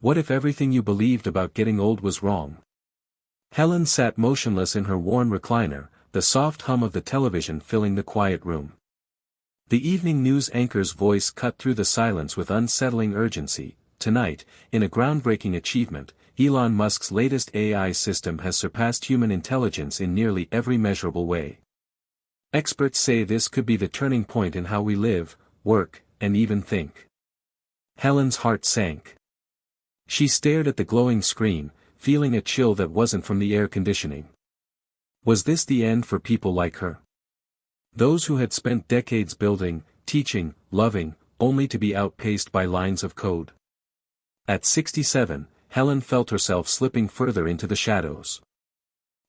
What if everything you believed about getting old was wrong? Helen sat motionless in her worn recliner, the soft hum of the television filling the quiet room. The evening news anchor's voice cut through the silence with unsettling urgency. Tonight, in a groundbreaking achievement, Elon Musk's latest AI system has surpassed human intelligence in nearly every measurable way. Experts say this could be the turning point in how we live, work, and even think. Helen's heart sank. She stared at the glowing screen, feeling a chill that wasn't from the air conditioning. Was this the end for people like her? Those who had spent decades building, teaching, loving, only to be outpaced by lines of code. At 67, Helen felt herself slipping further into the shadows.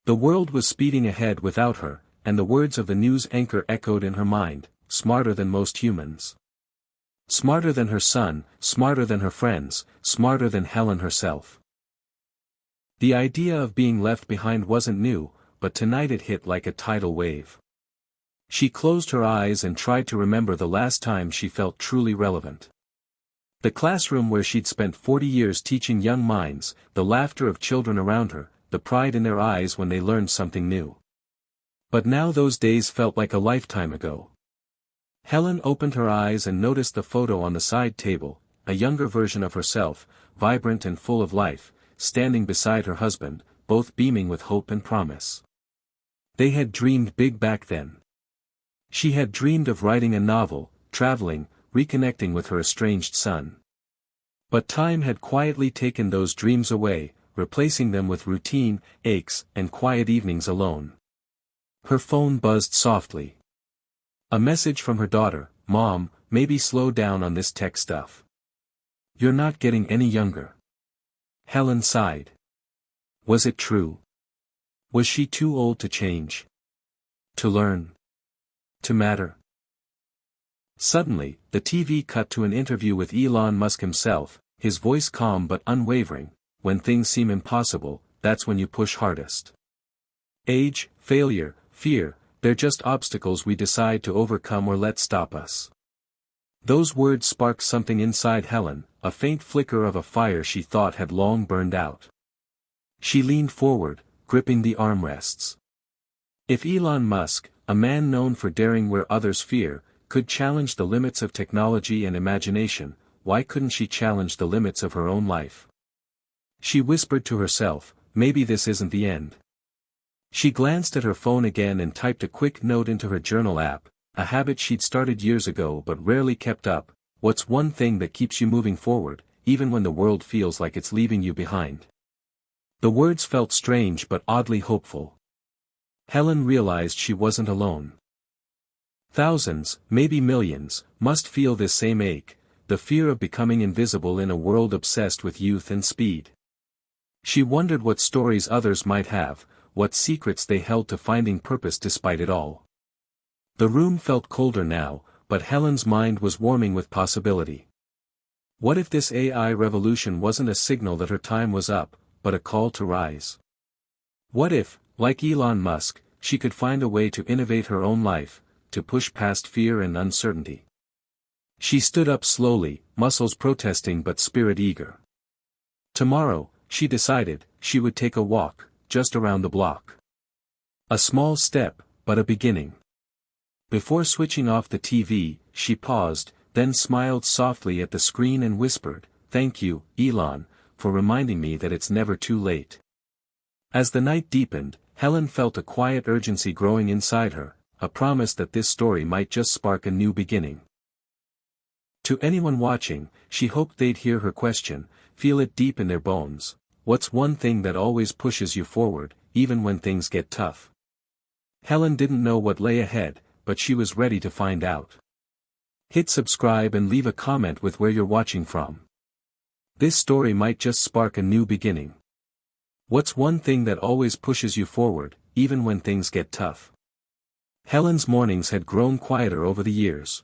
The world was speeding ahead without her, and the words of the news anchor echoed in her mind, smarter than most humans. Smarter than her son, smarter than her friends, smarter than Helen herself. The idea of being left behind wasn't new, but tonight it hit like a tidal wave. She closed her eyes and tried to remember the last time she felt truly relevant. The classroom where she'd spent 40 years teaching young minds, the laughter of children around her, the pride in their eyes when they learned something new. But now those days felt like a lifetime ago. Helen opened her eyes and noticed the photo on the side table, a younger version of herself, vibrant and full of life, standing beside her husband, both beaming with hope and promise. They had dreamed big back then. She had dreamed of writing a novel, traveling, reconnecting with her estranged son. But time had quietly taken those dreams away, replacing them with routine, aches, and quiet evenings alone. Her phone buzzed softly. A message from her daughter, "Mom, maybe slow down on this tech stuff. You're not getting any younger." Helen sighed. Was it true? Was she too old to change? To learn? To matter? Suddenly, the TV cut to an interview with Elon Musk himself, his voice calm but unwavering. When things seem impossible, that's when you push hardest. Age, failure, fear, they're just obstacles we decide to overcome or let stop us. Those words sparked something inside Helen, a faint flicker of a fire she thought had long burned out. She leaned forward, gripping the armrests. If Elon Musk, a man known for daring where others fear, could challenge the limits of technology and imagination, why couldn't she challenge the limits of her own life? She whispered to herself, maybe this isn't the end. She glanced at her phone again and typed a quick note into her journal app, a habit she'd started years ago but rarely kept up. What's one thing that keeps you moving forward, even when the world feels like it's leaving you behind? The words felt strange but oddly hopeful. Helen realized she wasn't alone. Thousands, maybe millions, must feel this same ache, the fear of becoming invisible in a world obsessed with youth and speed. She wondered what stories others might have, what secrets they held to finding purpose despite it all. The room felt colder now, but Helen's mind was warming with possibility. What if this AI revolution wasn't a signal that her time was up, but a call to rise? What if, like Elon Musk, she could find a way to innovate her own life, to push past fear and uncertainty? She stood up slowly, muscles protesting but spirit eager. Tomorrow, she decided, she would take a walk, just around the block. A small step, but a beginning. Before switching off the TV, she paused, then smiled softly at the screen and whispered, "Thank you, Elon, for reminding me that it's never too late." As the night deepened, Helen felt a quiet urgency growing inside her, a promise that this story might just spark a new beginning. To anyone watching, she hoped they'd hear her question, feel it deep in their bones. What's one thing that always pushes you forward, even when things get tough? Helen didn't know what lay ahead, but she was ready to find out. Hit subscribe and leave a comment with where you're watching from. This story might just spark a new beginning. What's one thing that always pushes you forward, even when things get tough? Helen's mornings had grown quieter over the years.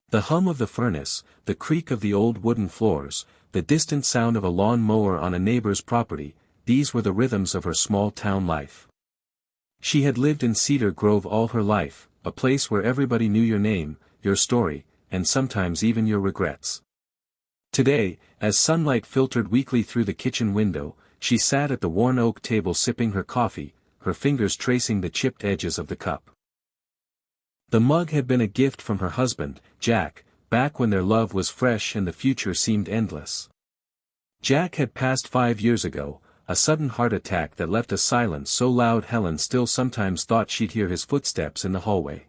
The hum of the furnace, the creak of the old wooden floors, the distant sound of a lawn mower on a neighbor's property, these were the rhythms of her small-town life. She had lived in Cedar Grove all her life, a place where everybody knew your name, your story, and sometimes even your regrets. Today, as sunlight filtered weakly through the kitchen window, she sat at the worn oak table sipping her coffee, her fingers tracing the chipped edges of the cup. The mug had been a gift from her husband, Jack, back when their love was fresh and the future seemed endless. Jack had passed 5 years ago, a sudden heart attack that left a silence so loud Helen still sometimes thought she'd hear his footsteps in the hallway.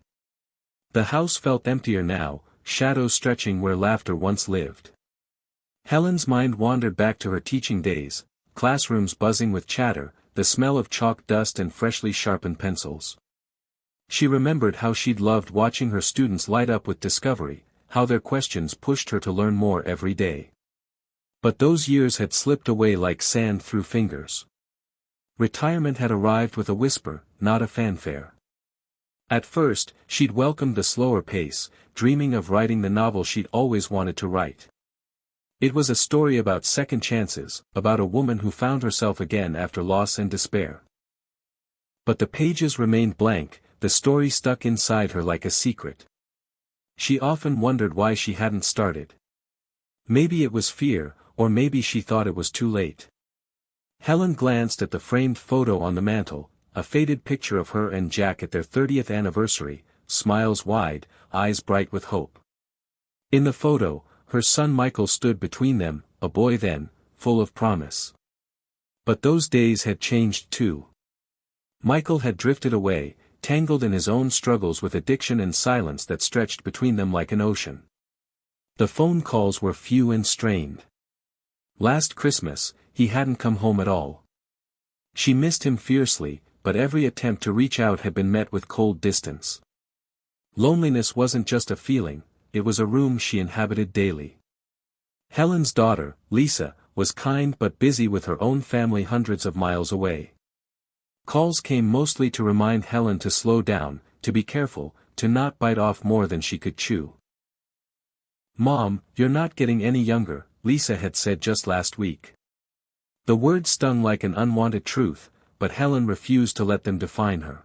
The house felt emptier now, shadows stretching where laughter once lived. Helen's mind wandered back to her teaching days, classrooms buzzing with chatter, the smell of chalk dust and freshly sharpened pencils. She remembered how she'd loved watching her students light up with discovery, how their questions pushed her to learn more every day. But those years had slipped away like sand through fingers. Retirement had arrived with a whisper, not a fanfare. At first, she'd welcomed the slower pace, dreaming of writing the novel she'd always wanted to write. It was a story about second chances, about a woman who found herself again after loss and despair. But the pages remained blank, the story stuck inside her like a secret. She often wondered why she hadn't started. Maybe it was fear, or maybe she thought it was too late. Helen glanced at the framed photo on the mantel, a faded picture of her and Jack at their 30th anniversary, smiles wide, eyes bright with hope. In the photo, her son Michael stood between them, a boy then, full of promise. But those days had changed too. Michael had drifted away, tangled in his own struggles with addiction and silence that stretched between them like an ocean. The phone calls were few and strained. Last Christmas, he hadn't come home at all. She missed him fiercely, but every attempt to reach out had been met with cold distance. Loneliness wasn't just a feeling, it was a room she inhabited daily. Helen's daughter, Lisa, was kind but busy with her own family hundreds of miles away. Calls came mostly to remind Helen to slow down, to be careful, to not bite off more than she could chew. "Mom, you're not getting any younger," Lisa had said just last week. The words stung like an unwanted truth, but Helen refused to let them define her.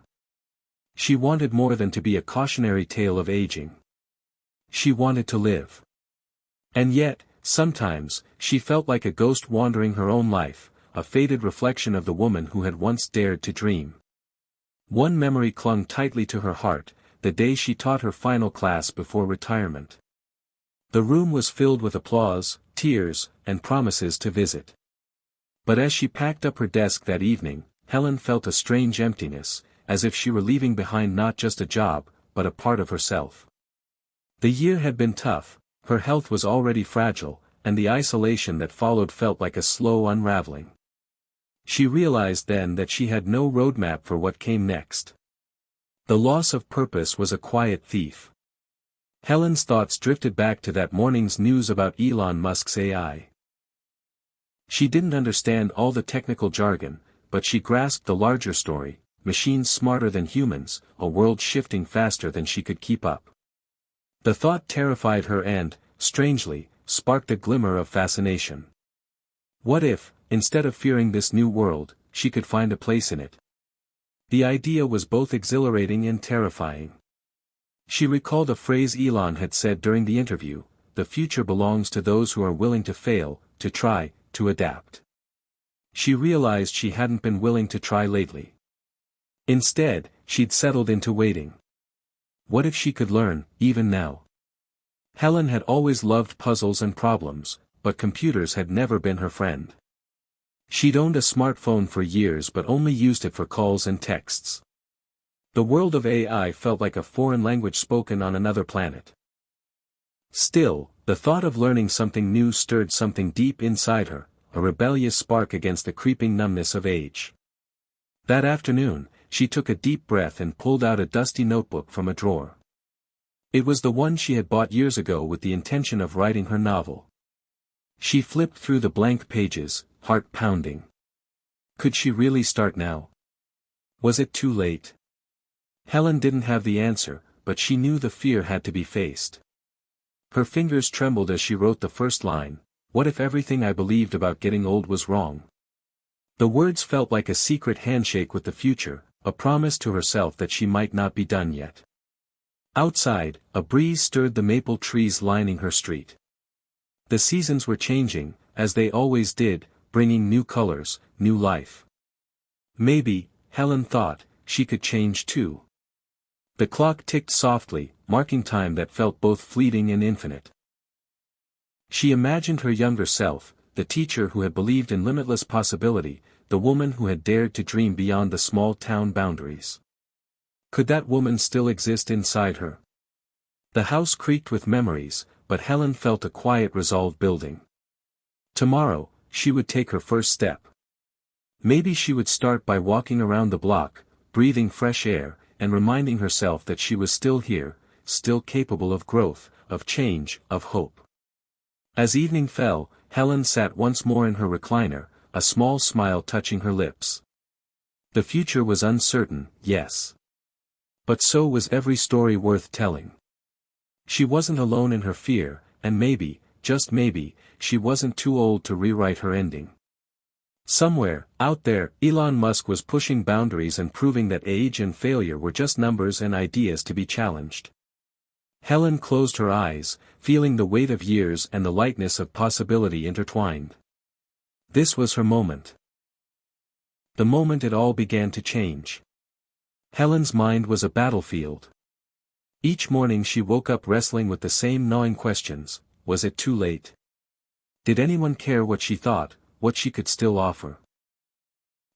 She wanted more than to be a cautionary tale of aging. She wanted to live. And yet, sometimes, she felt like a ghost wandering her own life, a faded reflection of the woman who had once dared to dream. One memory clung tightly to her heart, the day she taught her final class before retirement. The room was filled with applause, tears, and promises to visit. But as she packed up her desk that evening, Helen felt a strange emptiness, as if she were leaving behind not just a job, but a part of herself. The year had been tough, her health was already fragile, and the isolation that followed felt like a slow unraveling. She realized then that she had no roadmap for what came next. The loss of purpose was a quiet thief. Helen's thoughts drifted back to that morning's news about Elon Musk's AI. She didn't understand all the technical jargon, but she grasped the larger story, machines smarter than humans, a world shifting faster than she could keep up. The thought terrified her and, strangely, sparked a glimmer of fascination. What if, instead of fearing this new world, she could find a place in it? The idea was both exhilarating and terrifying. She recalled a phrase Elon had said during the interview, "The future belongs to those who are willing to fail, to try, to adapt." She realized she hadn't been willing to try lately. Instead, she'd settled into waiting. What if she could learn, even now? Helen had always loved puzzles and problems, but computers had never been her friend. She'd owned a smartphone for years but only used it for calls and texts. The world of AI felt like a foreign language spoken on another planet. Still, the thought of learning something new stirred something deep inside her, a rebellious spark against the creeping numbness of age. That afternoon, she took a deep breath and pulled out a dusty notebook from a drawer. It was the one she had bought years ago with the intention of writing her novel. She flipped through the blank pages, heart pounding. Could she really start now? Was it too late? Helen didn't have the answer, but she knew the fear had to be faced. Her fingers trembled as she wrote the first line, "What if everything I believed about getting old was wrong?" The words felt like a secret handshake with the future, a promise to herself that she might not be done yet. Outside, a breeze stirred the maple trees lining her street. The seasons were changing, as they always did, bringing new colors, new life. Maybe, Helen thought, she could change too. The clock ticked softly, marking time that felt both fleeting and infinite. She imagined her younger self, the teacher who had believed in limitless possibility, the woman who had dared to dream beyond the small town boundaries. Could that woman still exist inside her? The house creaked with memories, but Helen felt a quiet resolve building. Tomorrow, she would take her first step. Maybe she would start by walking around the block, breathing fresh air, and reminding herself that she was still here, still capable of growth, of change, of hope. As evening fell, Helen sat once more in her recliner, a small smile touching her lips. The future was uncertain, yes. But so was every story worth telling. She wasn't alone in her fear, and maybe, just maybe, she wasn't too old to rewrite her ending. Somewhere, out there, Elon Musk was pushing boundaries and proving that age and failure were just numbers and ideas to be challenged. Helen closed her eyes, feeling the weight of years and the lightness of possibility intertwined. This was her moment. The moment it all began to change. Helen's mind was a battlefield. Each morning she woke up wrestling with the same gnawing questions: was it too late? Did anyone care what she thought, what she could still offer?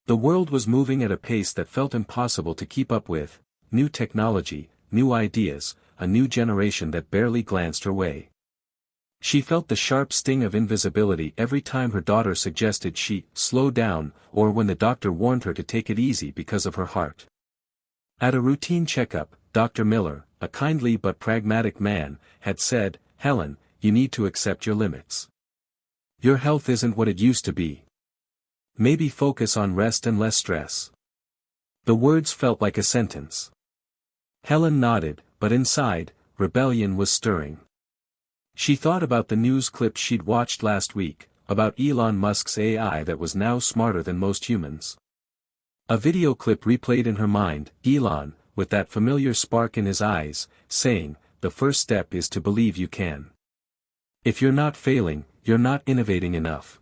The world was moving at a pace that felt impossible to keep up with: new technology, new ideas, a new generation that barely glanced her way. She felt the sharp sting of invisibility every time her daughter suggested she slow down, or when the doctor warned her to take it easy because of her heart. At a routine checkup, Dr. Miller, a kindly but pragmatic man, had said, "Helen, you need to accept your limits. Your health isn't what it used to be. Maybe focus on rest and less stress." The words felt like a sentence. Helen nodded, but inside, rebellion was stirring. She thought about the news clips she'd watched last week, about Elon Musk's AI that was now smarter than most humans. A video clip replayed in her mind, Elon, with that familiar spark in his eyes, saying, "The first step is to believe you can. If you're not failing, you're not innovating enough."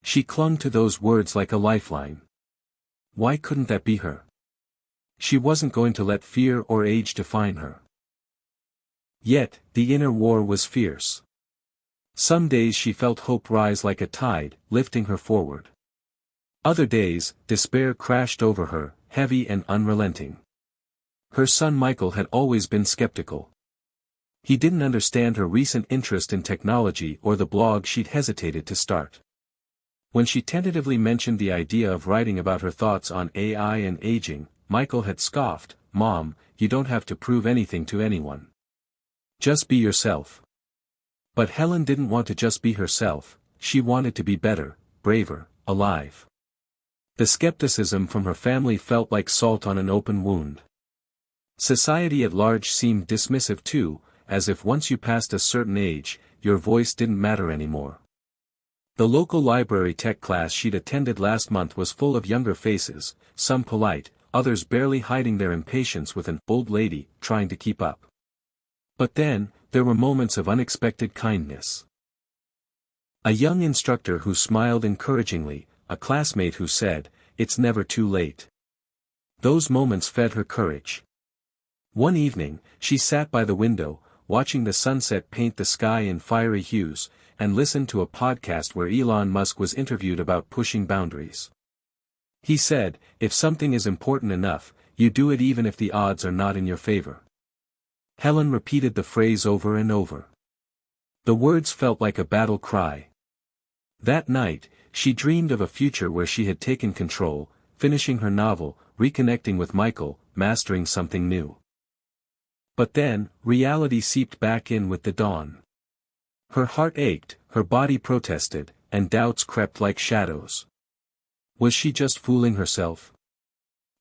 She clung to those words like a lifeline. Why couldn't that be her? She wasn't going to let fear or age define her. Yet, the inner war was fierce. Some days she felt hope rise like a tide, lifting her forward. Other days, despair crashed over her, heavy and unrelenting. Her son Michael had always been skeptical. He didn't understand her recent interest in technology or the blog she'd hesitated to start. When she tentatively mentioned the idea of writing about her thoughts on AI and aging, Michael had scoffed, "Mom, you don't have to prove anything to anyone. Just be yourself." But Helen didn't want to just be herself, she wanted to be better, braver, alive. The skepticism from her family felt like salt on an open wound. Society at large seemed dismissive too, as if once you passed a certain age, your voice didn't matter anymore. The local library tech class she'd attended last month was full of younger faces, some polite, others barely hiding their impatience with an old lady trying to keep up. But then, there were moments of unexpected kindness. A young instructor who smiled encouragingly, a classmate who said, "It's never too late." Those moments fed her courage. One evening, she sat by the window, watching the sunset paint the sky in fiery hues, and listened to a podcast where Elon Musk was interviewed about pushing boundaries. He said, "If something is important enough, you do it even if the odds are not in your favor." Helen repeated the phrase over and over. The words felt like a battle cry. That night, she dreamed of a future where she had taken control, finishing her novel, reconnecting with Michael, mastering something new. But then, reality seeped back in with the dawn. Her heart ached, her body protested, and doubts crept like shadows. Was she just fooling herself?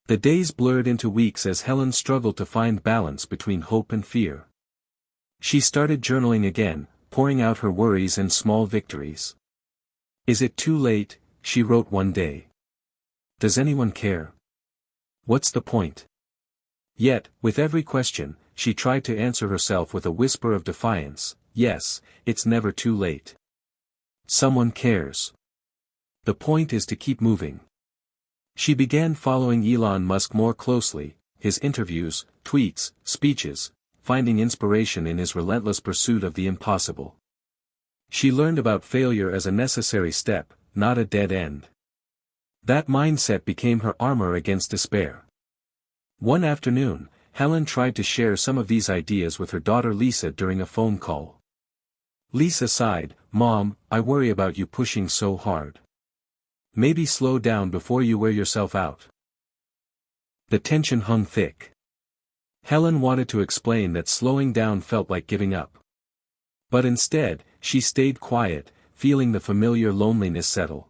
The days blurred into weeks as Helen struggled to find balance between hope and fear. She started journaling again, pouring out her worries and small victories. "Is it too late?" she wrote one day. "Does anyone care? What's the point?" Yet, with every question, she tried to answer herself with a whisper of defiance, yes, it's never too late. Someone cares. The point is to keep moving. She began following Elon Musk more closely, his interviews, tweets, speeches, finding inspiration in his relentless pursuit of the impossible. She learned about failure as a necessary step, not a dead end. That mindset became her armor against despair. One afternoon, Helen tried to share some of these ideas with her daughter Lisa during a phone call. Lisa sighed, "Mom, I worry about you pushing so hard. Maybe slow down before you wear yourself out." The tension hung thick. Helen wanted to explain that slowing down felt like giving up. But instead, she stayed quiet, feeling the familiar loneliness settle.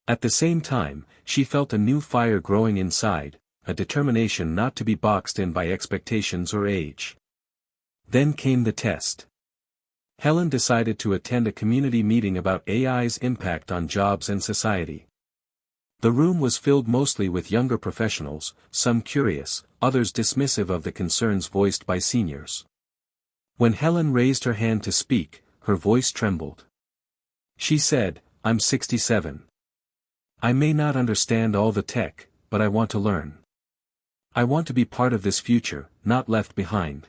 At the same time, she felt a new fire growing inside, a determination not to be boxed in by expectations or age. Then came the test. Helen decided to attend a community meeting about AI's impact on jobs and society. The room was filled mostly with younger professionals, some curious, others dismissive of the concerns voiced by seniors. When Helen raised her hand to speak, her voice trembled. She said, "I'm 67. I may not understand all the tech, but I want to learn. I want to be part of this future, not left behind."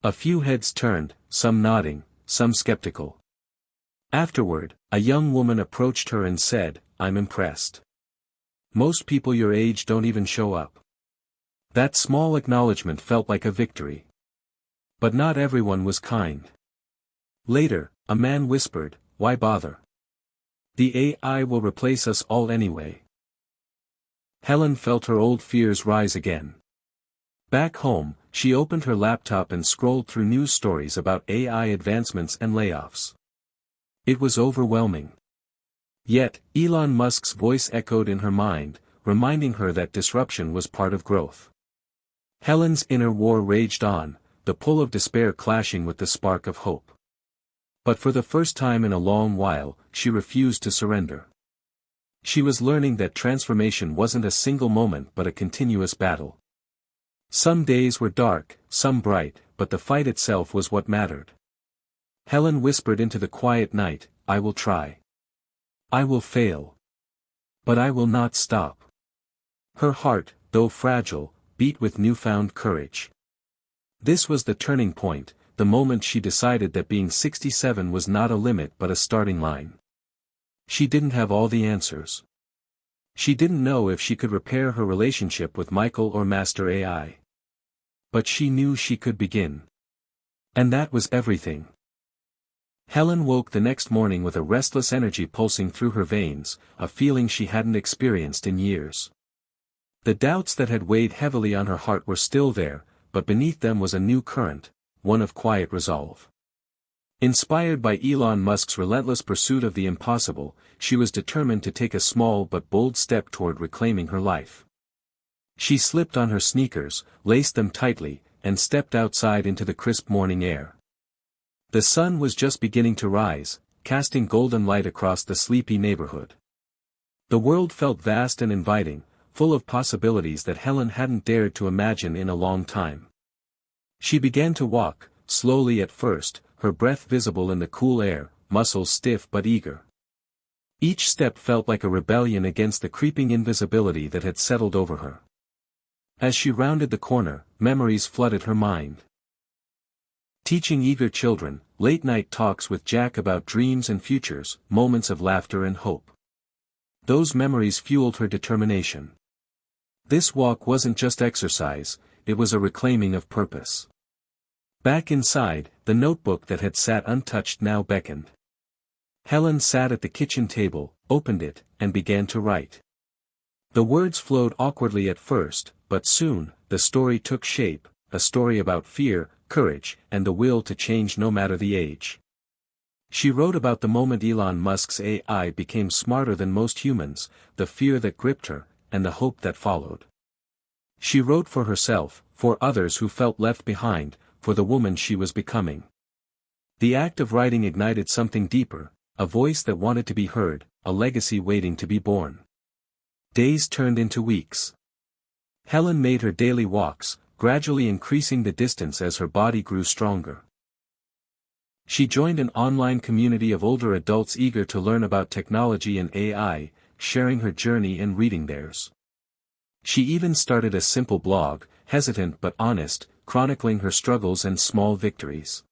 A few heads turned, some nodding, some skeptical. Afterward, a young woman approached her and said, "I'm impressed. Most people your age don't even show up." That small acknowledgement felt like a victory. But not everyone was kind. Later, a man whispered, "Why bother? The AI will replace us all anyway." Helen felt her old fears rise again. Back home, she opened her laptop and scrolled through news stories about AI advancements and layoffs. It was overwhelming. Yet, Elon Musk's voice echoed in her mind, reminding her that disruption was part of growth. Helen's inner war raged on, the pull of despair clashing with the spark of hope. But for the first time in a long while, she refused to surrender. She was learning that transformation wasn't a single moment but a continuous battle. Some days were dark, some bright, but the fight itself was what mattered. Helen whispered into the quiet night, "I will try. I will fail. But I will not stop." Her heart, though fragile, beat with newfound courage. This was the turning point, the moment she decided that being 67 was not a limit but a starting line. She didn't have all the answers. She didn't know if she could repair her relationship with Michael or master AI. But she knew she could begin. And that was everything. Helen woke the next morning with a restless energy pulsing through her veins, a feeling she hadn't experienced in years. The doubts that had weighed heavily on her heart were still there, but beneath them was a new current, one of quiet resolve. Inspired by Elon Musk's relentless pursuit of the impossible, she was determined to take a small but bold step toward reclaiming her life. She slipped on her sneakers, laced them tightly, and stepped outside into the crisp morning air. The sun was just beginning to rise, casting golden light across the sleepy neighborhood. The world felt vast and inviting, full of possibilities that Helen hadn't dared to imagine in a long time. She began to walk, slowly at first, her breath visible in the cool air, muscles stiff but eager. Each step felt like a rebellion against the creeping invisibility that had settled over her. As she rounded the corner, memories flooded her mind. Teaching eager children, late-night talks with Jack about dreams and futures, moments of laughter and hope. Those memories fueled her determination. This walk wasn't just exercise, it was a reclaiming of purpose. Back inside, the notebook that had sat untouched now beckoned. Helen sat at the kitchen table, opened it, and began to write. The words flowed awkwardly at first, but soon, the story took shape, a story about fear, courage, and the will to change no matter the age. She wrote about the moment Elon Musk's AI became smarter than most humans, the fear that gripped her, and the hope that followed. She wrote for herself, for others who felt left behind, for the woman she was becoming. The act of writing ignited something deeper, a voice that wanted to be heard, a legacy waiting to be born. Days turned into weeks. Helen made her daily walks, gradually increasing the distance as her body grew stronger. She joined an online community of older adults eager to learn about technology and AI, sharing her journey and reading theirs. She even started a simple blog, hesitant but honest, chronicling her struggles and small victories.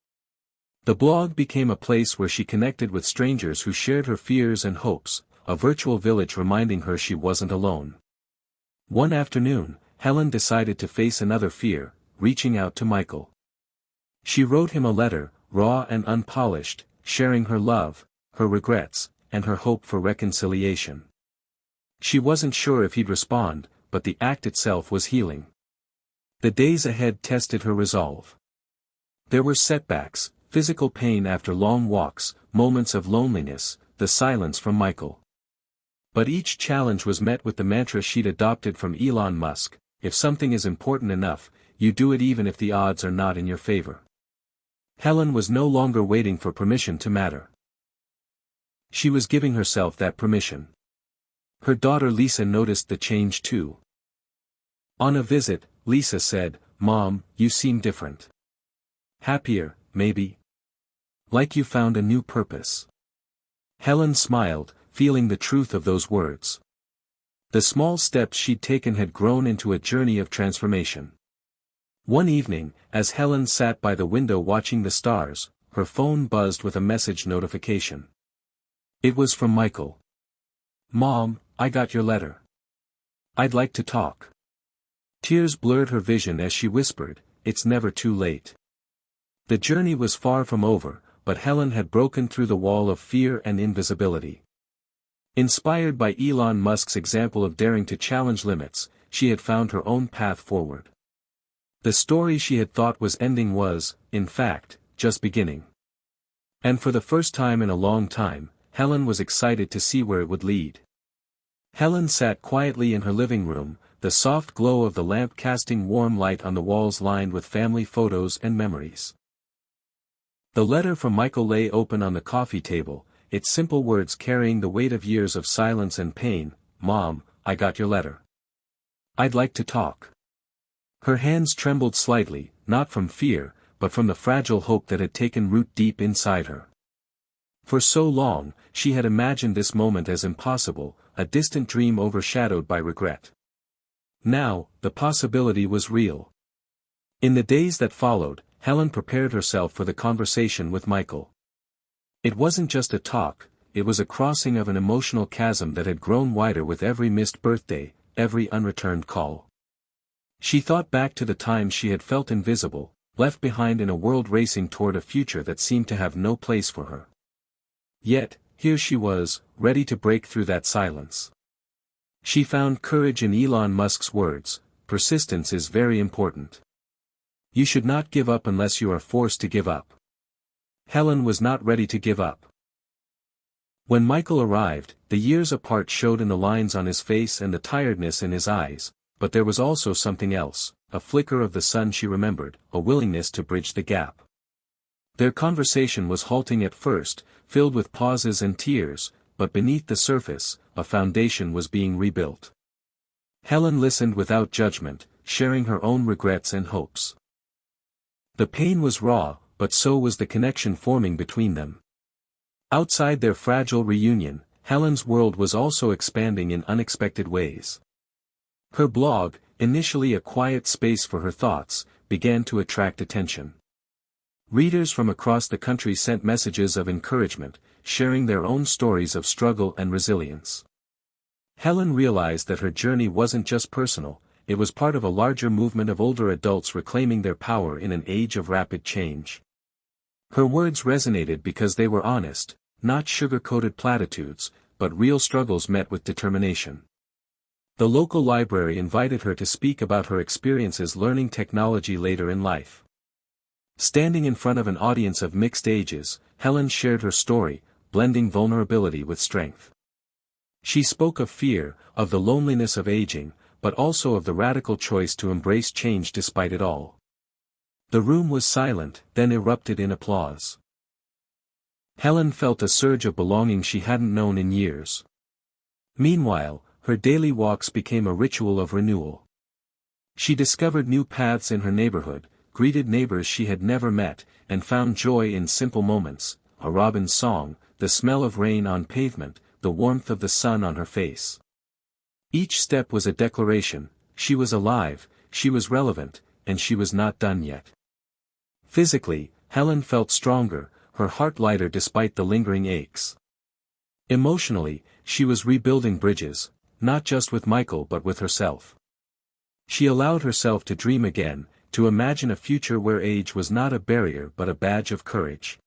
The blog became a place where she connected with strangers who shared her fears and hopes, a virtual village reminding her she wasn't alone. One afternoon, Helen decided to face another fear, reaching out to Michael. She wrote him a letter, raw and unpolished, sharing her love, her regrets, and her hope for reconciliation. She wasn't sure if he'd respond, but the act itself was healing. The days ahead tested her resolve. There were setbacks, physical pain after long walks, moments of loneliness, the silence from Michael. But each challenge was met with the mantra she'd adopted from Elon Musk: if something is important enough, you do it even if the odds are not in your favor. Helen was no longer waiting for permission to matter. She was giving herself that permission. Her daughter Lisa noticed the change too. On a visit, Lisa said, "Mom, you seem different. Happier, maybe? Like you found a new purpose." Helen smiled, feeling the truth of those words. The small steps she'd taken had grown into a journey of transformation. One evening, as Helen sat by the window watching the stars, her phone buzzed with a message notification. It was from Michael. "Mom, I got your letter. I'd like to talk." Tears blurred her vision as she whispered, "It's never too late." The journey was far from over, but Helen had broken through the wall of fear and invisibility. Inspired by Elon Musk's example of daring to challenge limits, she had found her own path forward. The story she had thought was ending was, in fact, just beginning. And for the first time in a long time, Helen was excited to see where it would lead. Helen sat quietly in her living room, the soft glow of the lamp casting warm light on the walls lined with family photos and memories. The letter from Michael lay open on the coffee table, its simple words carrying the weight of years of silence and pain. "Mom, I got your letter. I'd like to talk." Her hands trembled slightly, not from fear, but from the fragile hope that had taken root deep inside her. For so long, she had imagined this moment as impossible, a distant dream overshadowed by regret. Now, the possibility was real. In the days that followed, Helen prepared herself for the conversation with Michael. It wasn't just a talk, it was a crossing of an emotional chasm that had grown wider with every missed birthday, every unreturned call. She thought back to the times she had felt invisible, left behind in a world racing toward a future that seemed to have no place for her. Yet, here she was, ready to break through that silence. She found courage in Elon Musk's words: "Persistence is very important. You should not give up unless you are forced to give up." Helen was not ready to give up. When Michael arrived, the years apart showed in the lines on his face and the tiredness in his eyes, but there was also something else, a flicker of the sun she remembered, a willingness to bridge the gap. Their conversation was halting at first, filled with pauses and tears, but beneath the surface, a foundation was being rebuilt. Helen listened without judgment, sharing her own regrets and hopes. The pain was raw, but so was the connection forming between them. Outside their fragile reunion, Helen's world was also expanding in unexpected ways. Her blog, initially a quiet space for her thoughts, began to attract attention. Readers from across the country sent messages of encouragement, sharing their own stories of struggle and resilience. Helen realized that her journey wasn't just personal, it was part of a larger movement of older adults reclaiming their power in an age of rapid change. Her words resonated because they were honest, not sugar-coated platitudes, but real struggles met with determination. The local library invited her to speak about her experiences learning technology later in life. Standing in front of an audience of mixed ages, Helen shared her story, blending vulnerability with strength. She spoke of fear, of the loneliness of aging, but also of the radical choice to embrace change despite it all. The room was silent, then erupted in applause. Helen felt a surge of belonging she hadn't known in years. Meanwhile, her daily walks became a ritual of renewal. She discovered new paths in her neighborhood, greeted neighbors she had never met, and found joy in simple moments: a robin's song, the smell of rain on pavement, the warmth of the sun on her face. Each step was a declaration: she was alive, she was relevant, and she was not done yet. Physically, Helen felt stronger, her heart lighter despite the lingering aches. Emotionally, she was rebuilding bridges, not just with Michael but with herself. She allowed herself to dream again, to imagine a future where age was not a barrier but a badge of courage.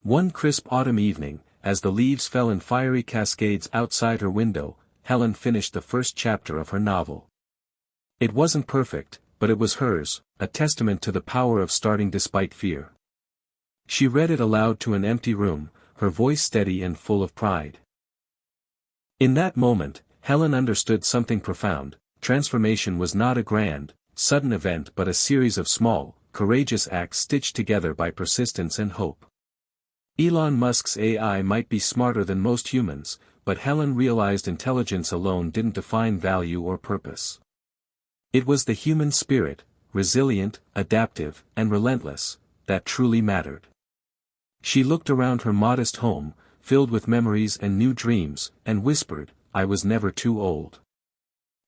One crisp autumn evening, as the leaves fell in fiery cascades outside her window, Helen finished the first chapter of her novel. It wasn't perfect, but it was hers, a testament to the power of starting despite fear. She read it aloud to an empty room, her voice steady and full of pride. In that moment, Helen understood something profound: transformation was not a grand, sudden event but a series of small, courageous acts stitched together by persistence and hope. Elon Musk's AI might be smarter than most humans, but Helen realized intelligence alone didn't define value or purpose. It was the human spirit, resilient, adaptive, and relentless, that truly mattered. She looked around her modest home, filled with memories and new dreams, and whispered, "I was never too old.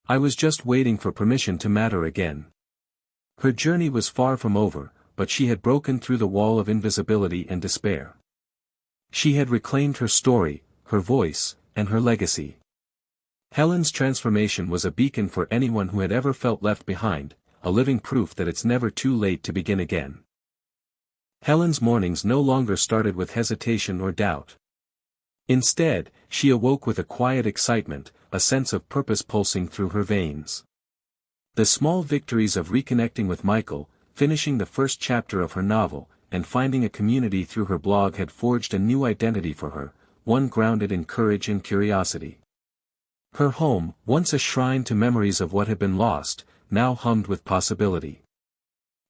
I was just waiting for permission to matter again." Her journey was far from over, but she had broken through the wall of invisibility and despair. She had reclaimed her story, her voice, and her legacy. Helen's transformation was a beacon for anyone who had ever felt left behind, a living proof that it's never too late to begin again. Helen's mornings no longer started with hesitation or doubt. Instead, she awoke with a quiet excitement, a sense of purpose pulsing through her veins. The small victories of reconnecting with Michael, finishing the first chapter of her novel, and finding a community through her blog had forged a new identity for her, one grounded in courage and curiosity. Her home, once a shrine to memories of what had been lost, now hummed with possibility.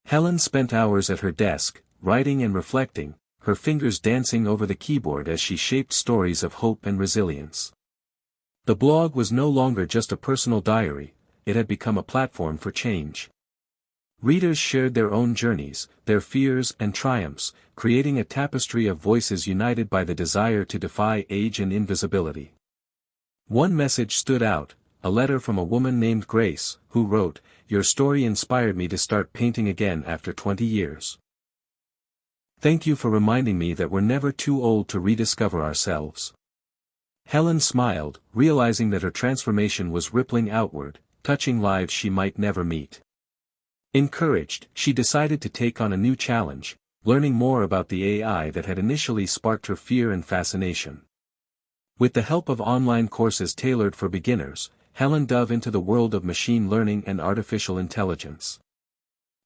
Helen spent hours at her desk, writing and reflecting, her fingers dancing over the keyboard as she shaped stories of hope and resilience. The blog was no longer just a personal diary, it had become a platform for change. Readers shared their own journeys, their fears and triumphs, creating a tapestry of voices united by the desire to defy age and invisibility. One message stood out, a letter from a woman named Grace, who wrote, "Your story inspired me to start painting again after 20 years. Thank you for reminding me that we're never too old to rediscover ourselves." Helen smiled, realizing that her transformation was rippling outward, touching lives she might never meet. Encouraged, she decided to take on a new challenge, learning more about the AI that had initially sparked her fear and fascination. With the help of online courses tailored for beginners, Helen dove into the world of machine learning and artificial intelligence.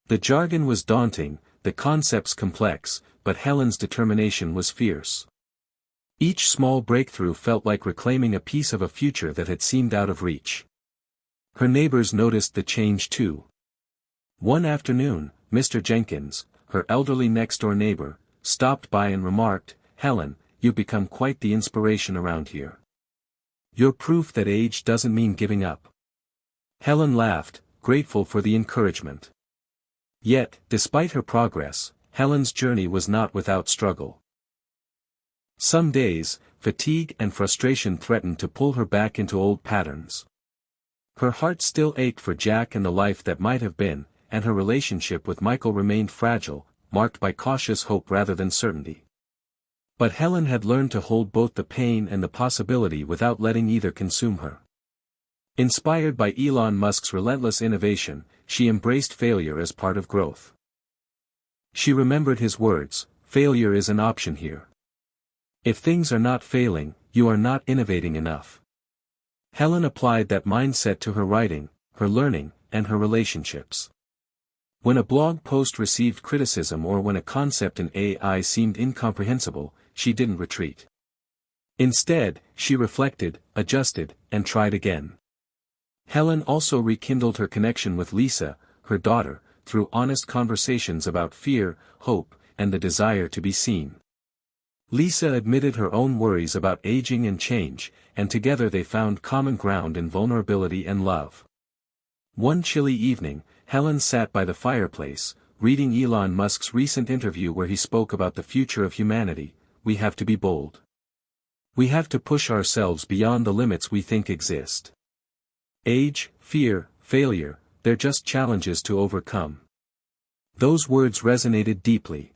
The jargon was daunting, the concepts complex, but Helen's determination was fierce. Each small breakthrough felt like reclaiming a piece of a future that had seemed out of reach. Her neighbors noticed the change too. One afternoon, Mr. Jenkins, her elderly next-door neighbor, stopped by and remarked, "Helen, you've become quite the inspiration around here. You're proof that age doesn't mean giving up." Helen laughed, grateful for the encouragement. Yet, despite her progress, Helen's journey was not without struggle. Some days, fatigue and frustration threatened to pull her back into old patterns. Her heart still ached for Jack and the life that might have been, and her relationship with Michael remained fragile, marked by cautious hope rather than certainty. But Helen had learned to hold both the pain and the possibility without letting either consume her. Inspired by Elon Musk's relentless innovation, she embraced failure as part of growth. She remembered his words, "Failure is an option here. If things are not failing, you are not innovating enough." Helen applied that mindset to her writing, her learning, and her relationships. When a blog post received criticism or when a concept in AI seemed incomprehensible, she didn't retreat. Instead, she reflected, adjusted, and tried again. Helen also rekindled her connection with Lisa, her daughter, through honest conversations about fear, hope, and the desire to be seen. Lisa admitted her own worries about aging and change, and together they found common ground in vulnerability and love. One chilly evening, Helen sat by the fireplace, reading Elon Musk's recent interview where he spoke about the future of humanity. We have to be bold. We have to push ourselves beyond the limits we think exist. Age, fear, failure, they're just challenges to overcome. Those words resonated deeply.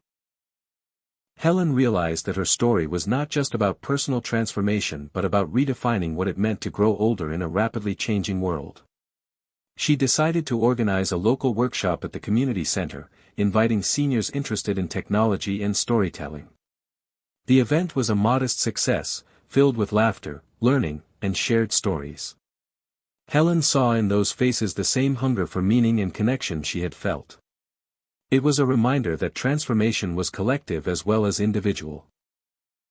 Helen realized that her story was not just about personal transformation but about redefining what it meant to grow older in a rapidly changing world. She decided to organize a local workshop at the community center, inviting seniors interested in technology and storytelling. The event was a modest success, filled with laughter, learning, and shared stories. Helen saw in those faces the same hunger for meaning and connection she had felt. It was a reminder that transformation was collective as well as individual.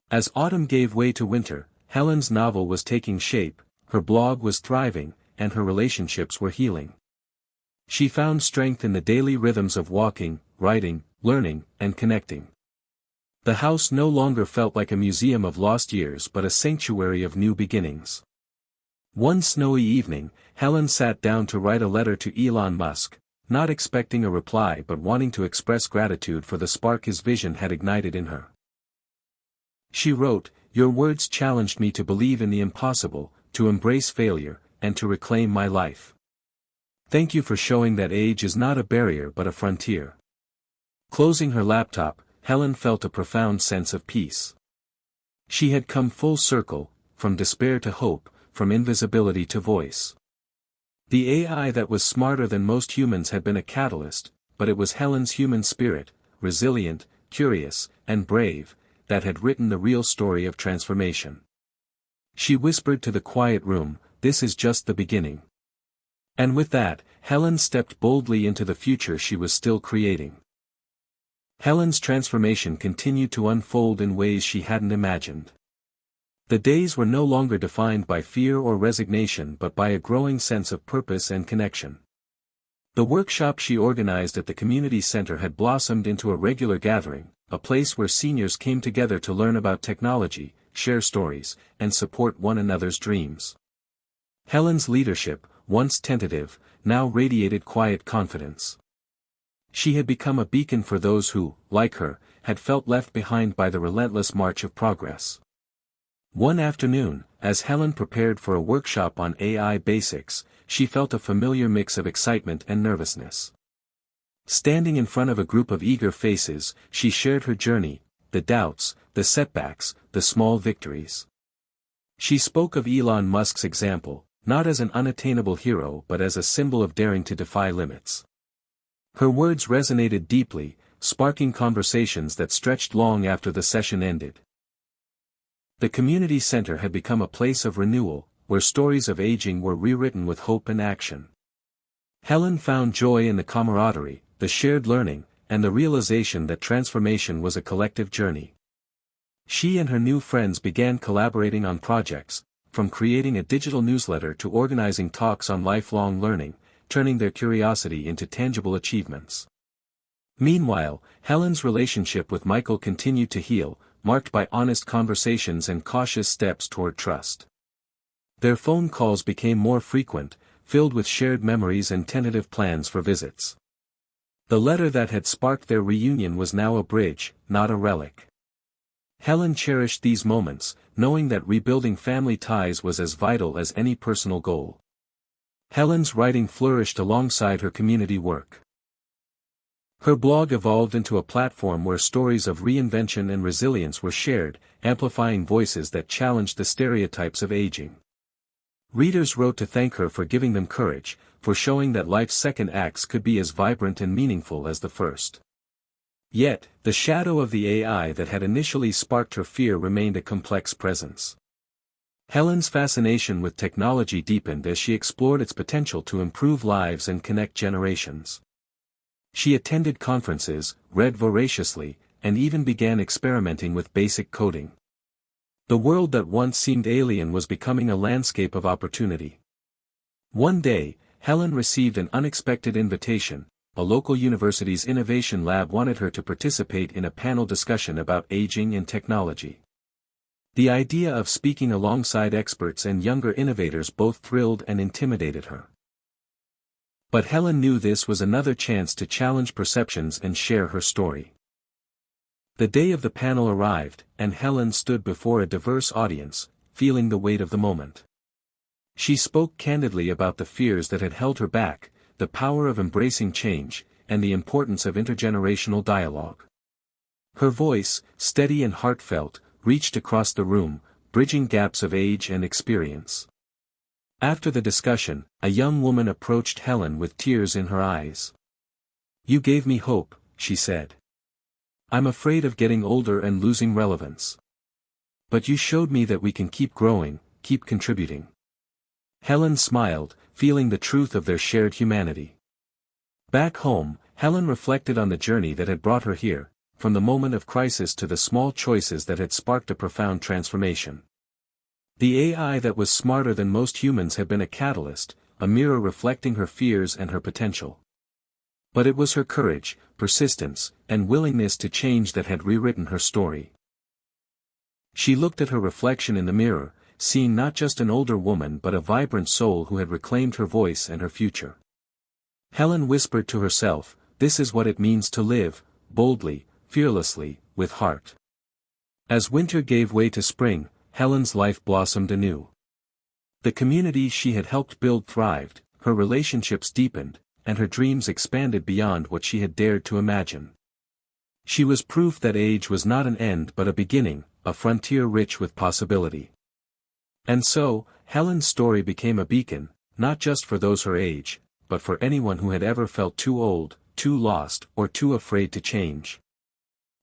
As autumn gave way to winter, Helen's novel was taking shape, her blog was thriving, and her relationships were healing. She found strength in the daily rhythms of walking, writing, learning, and connecting. The house no longer felt like a museum of lost years but a sanctuary of new beginnings. One snowy evening, Helen sat down to write a letter to Elon Musk, not expecting a reply but wanting to express gratitude for the spark his vision had ignited in her. She wrote, "Your words challenged me to believe in the impossible, to embrace failure, and to reclaim my life. Thank you for showing that age is not a barrier but a frontier." Closing her laptop, Helen felt a profound sense of peace. She had come full circle, from despair to hope, from invisibility to voice. The AI that was smarter than most humans had been a catalyst, but it was Helen's human spirit, resilient, curious, and brave, that had written the real story of transformation. She whispered to the quiet room, "This is just the beginning." And with that, Helen stepped boldly into the future she was still creating. Helen's transformation continued to unfold in ways she hadn't imagined. The days were no longer defined by fear or resignation but by a growing sense of purpose and connection. The workshop she organized at the community center had blossomed into a regular gathering, a place where seniors came together to learn about technology, share stories, and support one another's dreams. Helen's leadership, once tentative, now radiated quiet confidence. She had become a beacon for those who, like her, had felt left behind by the relentless march of progress. One afternoon, as Helen prepared for a workshop on AI basics, she felt a familiar mix of excitement and nervousness. Standing in front of a group of eager faces, she shared her journey, the doubts, the setbacks, the small victories. She spoke of Elon Musk's example, not as an unattainable hero but as a symbol of daring to defy limits. Her words resonated deeply, sparking conversations that stretched long after the session ended. The community center had become a place of renewal, where stories of aging were rewritten with hope and action. Helen found joy in the camaraderie, the shared learning, and the realization that transformation was a collective journey. She and her new friends began collaborating on projects, from creating a digital newsletter to organizing talks on lifelong learning, turning their curiosity into tangible achievements. Meanwhile, Helen's relationship with Michael continued to heal, marked by honest conversations and cautious steps toward trust. Their phone calls became more frequent, filled with shared memories and tentative plans for visits. The letter that had sparked their reunion was now a bridge, not a relic. Helen cherished these moments, knowing that rebuilding family ties was as vital as any personal goal. Helen's writing flourished alongside her community work. Her blog evolved into a platform where stories of reinvention and resilience were shared, amplifying voices that challenged the stereotypes of aging. Readers wrote to thank her for giving them courage, for showing that life's second acts could be as vibrant and meaningful as the first. Yet, the shadow of the AI that had initially sparked her fear remained a complex presence. Helen's fascination with technology deepened as she explored its potential to improve lives and connect generations. She attended conferences, read voraciously, and even began experimenting with basic coding. The world that once seemed alien was becoming a landscape of opportunity. One day, Helen received an unexpected invitation. A local university's innovation lab wanted her to participate in a panel discussion about aging and technology. The idea of speaking alongside experts and younger innovators both thrilled and intimidated her. But Helen knew this was another chance to challenge perceptions and share her story. The day of the panel arrived, and Helen stood before a diverse audience, feeling the weight of the moment. She spoke candidly about the fears that had held her back, the power of embracing change, and the importance of intergenerational dialogue. Her voice, steady and heartfelt, reached across the room, bridging gaps of age and experience. After the discussion, a young woman approached Helen with tears in her eyes. "You gave me hope," she said. "I'm afraid of getting older and losing relevance. But you showed me that we can keep growing, keep contributing." Helen smiled, feeling the truth of their shared humanity. Back home, Helen reflected on the journey that had brought her here, from the moment of crisis to the small choices that had sparked a profound transformation. The AI that was smarter than most humans had been a catalyst, a mirror reflecting her fears and her potential. But it was her courage, persistence, and willingness to change that had rewritten her story. She looked at her reflection in the mirror, seeing not just an older woman but a vibrant soul who had reclaimed her voice and her future. Helen whispered to herself, "This is what it means to live, boldly, fearlessly, with heart." As winter gave way to spring, Helen's life blossomed anew. The community she had helped build thrived, her relationships deepened, and her dreams expanded beyond what she had dared to imagine. She was proof that age was not an end but a beginning, a frontier rich with possibility. And so, Helen's story became a beacon, not just for those her age, but for anyone who had ever felt too old, too lost, or too afraid to change.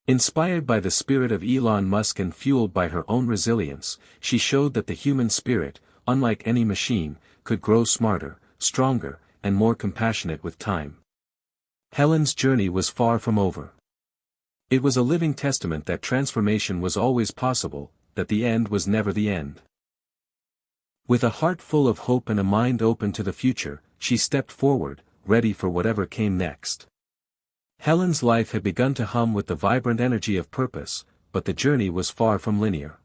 Inspired by the spirit of Elon Musk and fueled by her own resilience, she showed that the human spirit, unlike any machine, could grow smarter, stronger, and more compassionate with time. Helen's journey was far from over. It was a living testament that transformation was always possible, that the end was never the end. With a heart full of hope and a mind open to the future, she stepped forward, ready for whatever came next. Helen's life had begun to hum with the vibrant energy of purpose, but the journey was far from linear.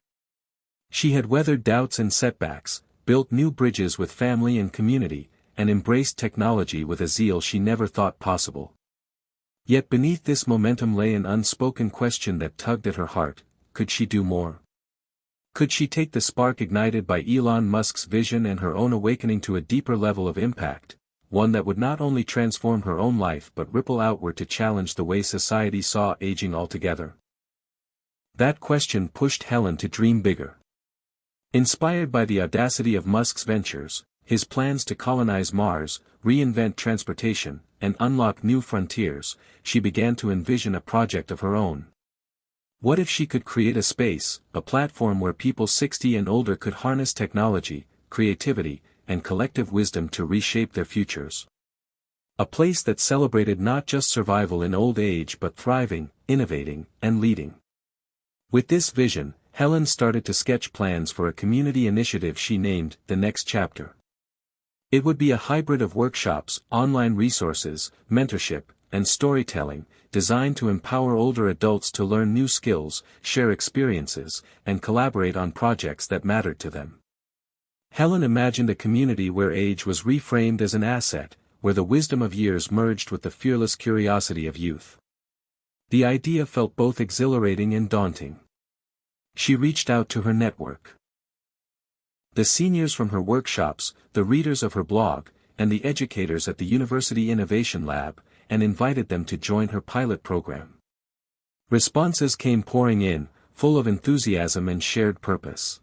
She had weathered doubts and setbacks, built new bridges with family and community, and embraced technology with a zeal she never thought possible. Yet beneath this momentum lay an unspoken question that tugged at her heart: could she do more? Could she take the spark ignited by Elon Musk's vision and her own awakening to a deeper level of impact, one that would not only transform her own life but ripple outward to challenge the way society saw aging altogether? That question pushed Helen to dream bigger. Inspired by the audacity of Musk's ventures, his plans to colonize Mars, reinvent transportation, and unlock new frontiers, she began to envision a project of her own. What if she could create a space, a platform where people 60 and older could harness technology, creativity, and collective wisdom to reshape their futures? A place that celebrated not just survival in old age but thriving, innovating, and leading. With this vision, Helen started to sketch plans for a community initiative she named The Next Chapter. It would be a hybrid of workshops, online resources, mentorship, and storytelling, designed to empower older adults to learn new skills, share experiences, and collaborate on projects that mattered to them. Helen imagined a community where age was reframed as an asset, where the wisdom of years merged with the fearless curiosity of youth. The idea felt both exhilarating and daunting. She reached out to her network. The seniors from her workshops, the readers of her blog, and the educators at the University Innovation Lab, and invited them to join her pilot program. Responses came pouring in, full of enthusiasm and shared purpose.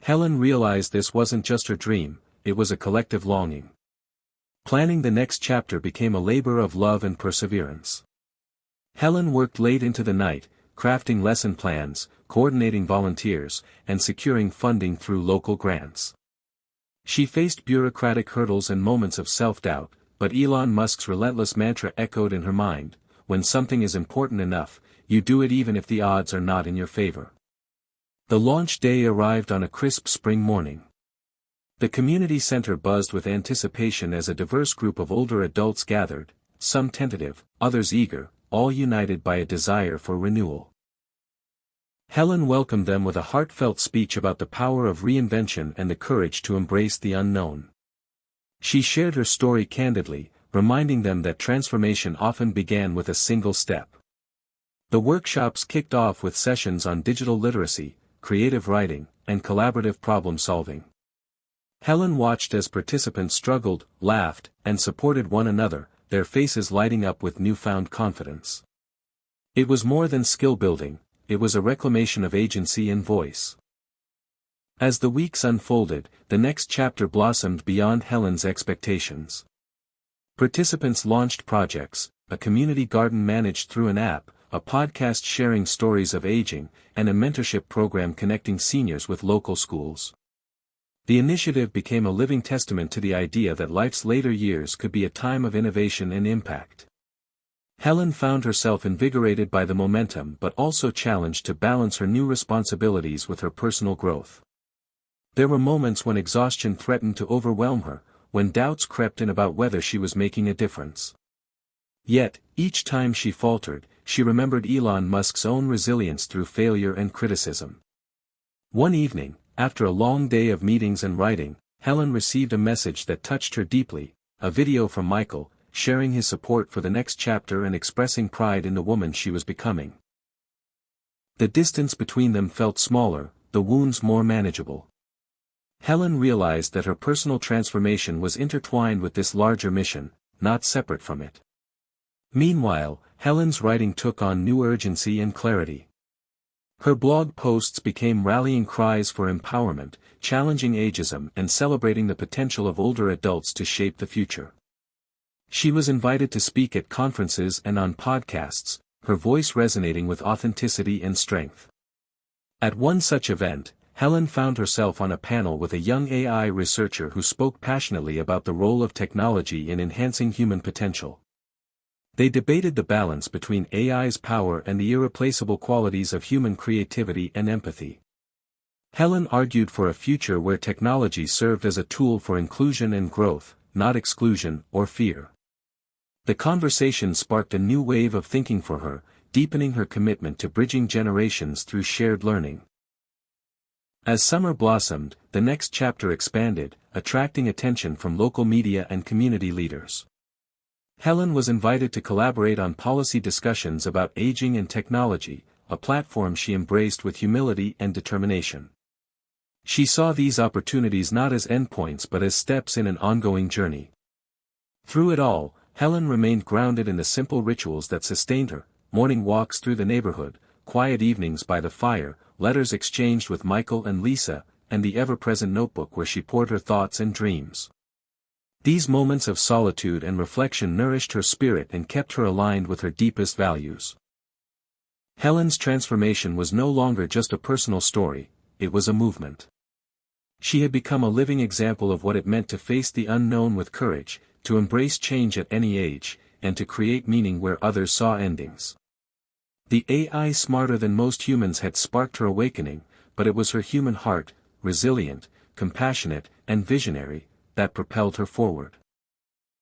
Helen realized this wasn't just her dream, it was a collective longing. Planning the next chapter became a labor of love and perseverance. Helen worked late into the night, crafting lesson plans, coordinating volunteers, and securing funding through local grants. She faced bureaucratic hurdles and moments of self-doubt, but Elon Musk's relentless mantra echoed in her mind: when something is important enough, you do it even if the odds are not in your favor. The launch day arrived on a crisp spring morning. The community center buzzed with anticipation as a diverse group of older adults gathered, some tentative, others eager, all united by a desire for renewal. Helen welcomed them with a heartfelt speech about the power of reinvention and the courage to embrace the unknown. She shared her story candidly, reminding them that transformation often began with a single step. The workshops kicked off with sessions on digital literacy, creative writing, and collaborative problem-solving. Helen watched as participants struggled, laughed, and supported one another, their faces lighting up with newfound confidence. It was more than skill building, it was a reclamation of agency and voice. As the weeks unfolded, the next chapter blossomed beyond Helen's expectations. Participants launched projects, a community garden managed through an app, a podcast sharing stories of aging, and a mentorship program connecting seniors with local schools. The initiative became a living testament to the idea that life's later years could be a time of innovation and impact. Helen found herself invigorated by the momentum but also challenged to balance her new responsibilities with her personal growth. There were moments when exhaustion threatened to overwhelm her, when doubts crept in about whether she was making a difference. Yet, each time she faltered, she remembered Elon Musk's own resilience through failure and criticism. One evening, after a long day of meetings and writing, Helen received a message that touched her deeply, a video from Michael, sharing his support for the next chapter and expressing pride in the woman she was becoming. The distance between them felt smaller, the wounds more manageable. Helen realized that her personal transformation was intertwined with this larger mission, not separate from it. Meanwhile, Helen's writing took on new urgency and clarity. Her blog posts became rallying cries for empowerment, challenging ageism and celebrating the potential of older adults to shape the future. She was invited to speak at conferences and on podcasts, her voice resonating with authenticity and strength. At one such event, Helen found herself on a panel with a young AI researcher who spoke passionately about the role of technology in enhancing human potential. They debated the balance between AI's power and the irreplaceable qualities of human creativity and empathy. Helen argued for a future where technology served as a tool for inclusion and growth, not exclusion or fear. The conversation sparked a new wave of thinking for her, deepening her commitment to bridging generations through shared learning. As summer blossomed, the next chapter expanded, attracting attention from local media and community leaders. Helen was invited to collaborate on policy discussions about aging and technology, a platform she embraced with humility and determination. She saw these opportunities not as endpoints but as steps in an ongoing journey. Through it all, Helen remained grounded in the simple rituals that sustained her: morning walks through the neighborhood, quiet evenings by the fire, letters exchanged with Michael and Lisa, and the ever-present notebook where she poured her thoughts and dreams. These moments of solitude and reflection nourished her spirit and kept her aligned with her deepest values. Helen's transformation was no longer just a personal story, it was a movement. She had become a living example of what it meant to face the unknown with courage, to embrace change at any age, and to create meaning where others saw endings. The AI smarter than most humans had sparked her awakening, but it was her human heart, resilient, compassionate, and visionary, that propelled her forward.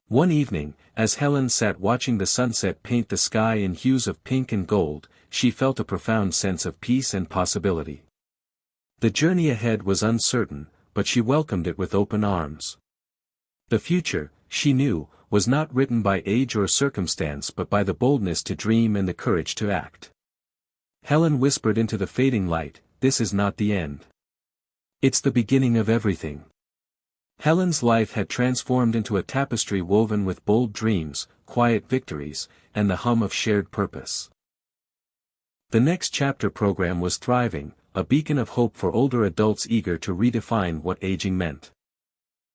One evening, as Helen sat watching the sunset paint the sky in hues of pink and gold, she felt a profound sense of peace and possibility. The journey ahead was uncertain, but she welcomed it with open arms. The future, she knew, was not written by age or circumstance but by the boldness to dream and the courage to act. Helen whispered into the fading light, "This is not the end. It's the beginning of everything." Helen's life had transformed into a tapestry woven with bold dreams, quiet victories, and the hum of shared purpose. The Next Chapter program was thriving, a beacon of hope for older adults eager to redefine what aging meant.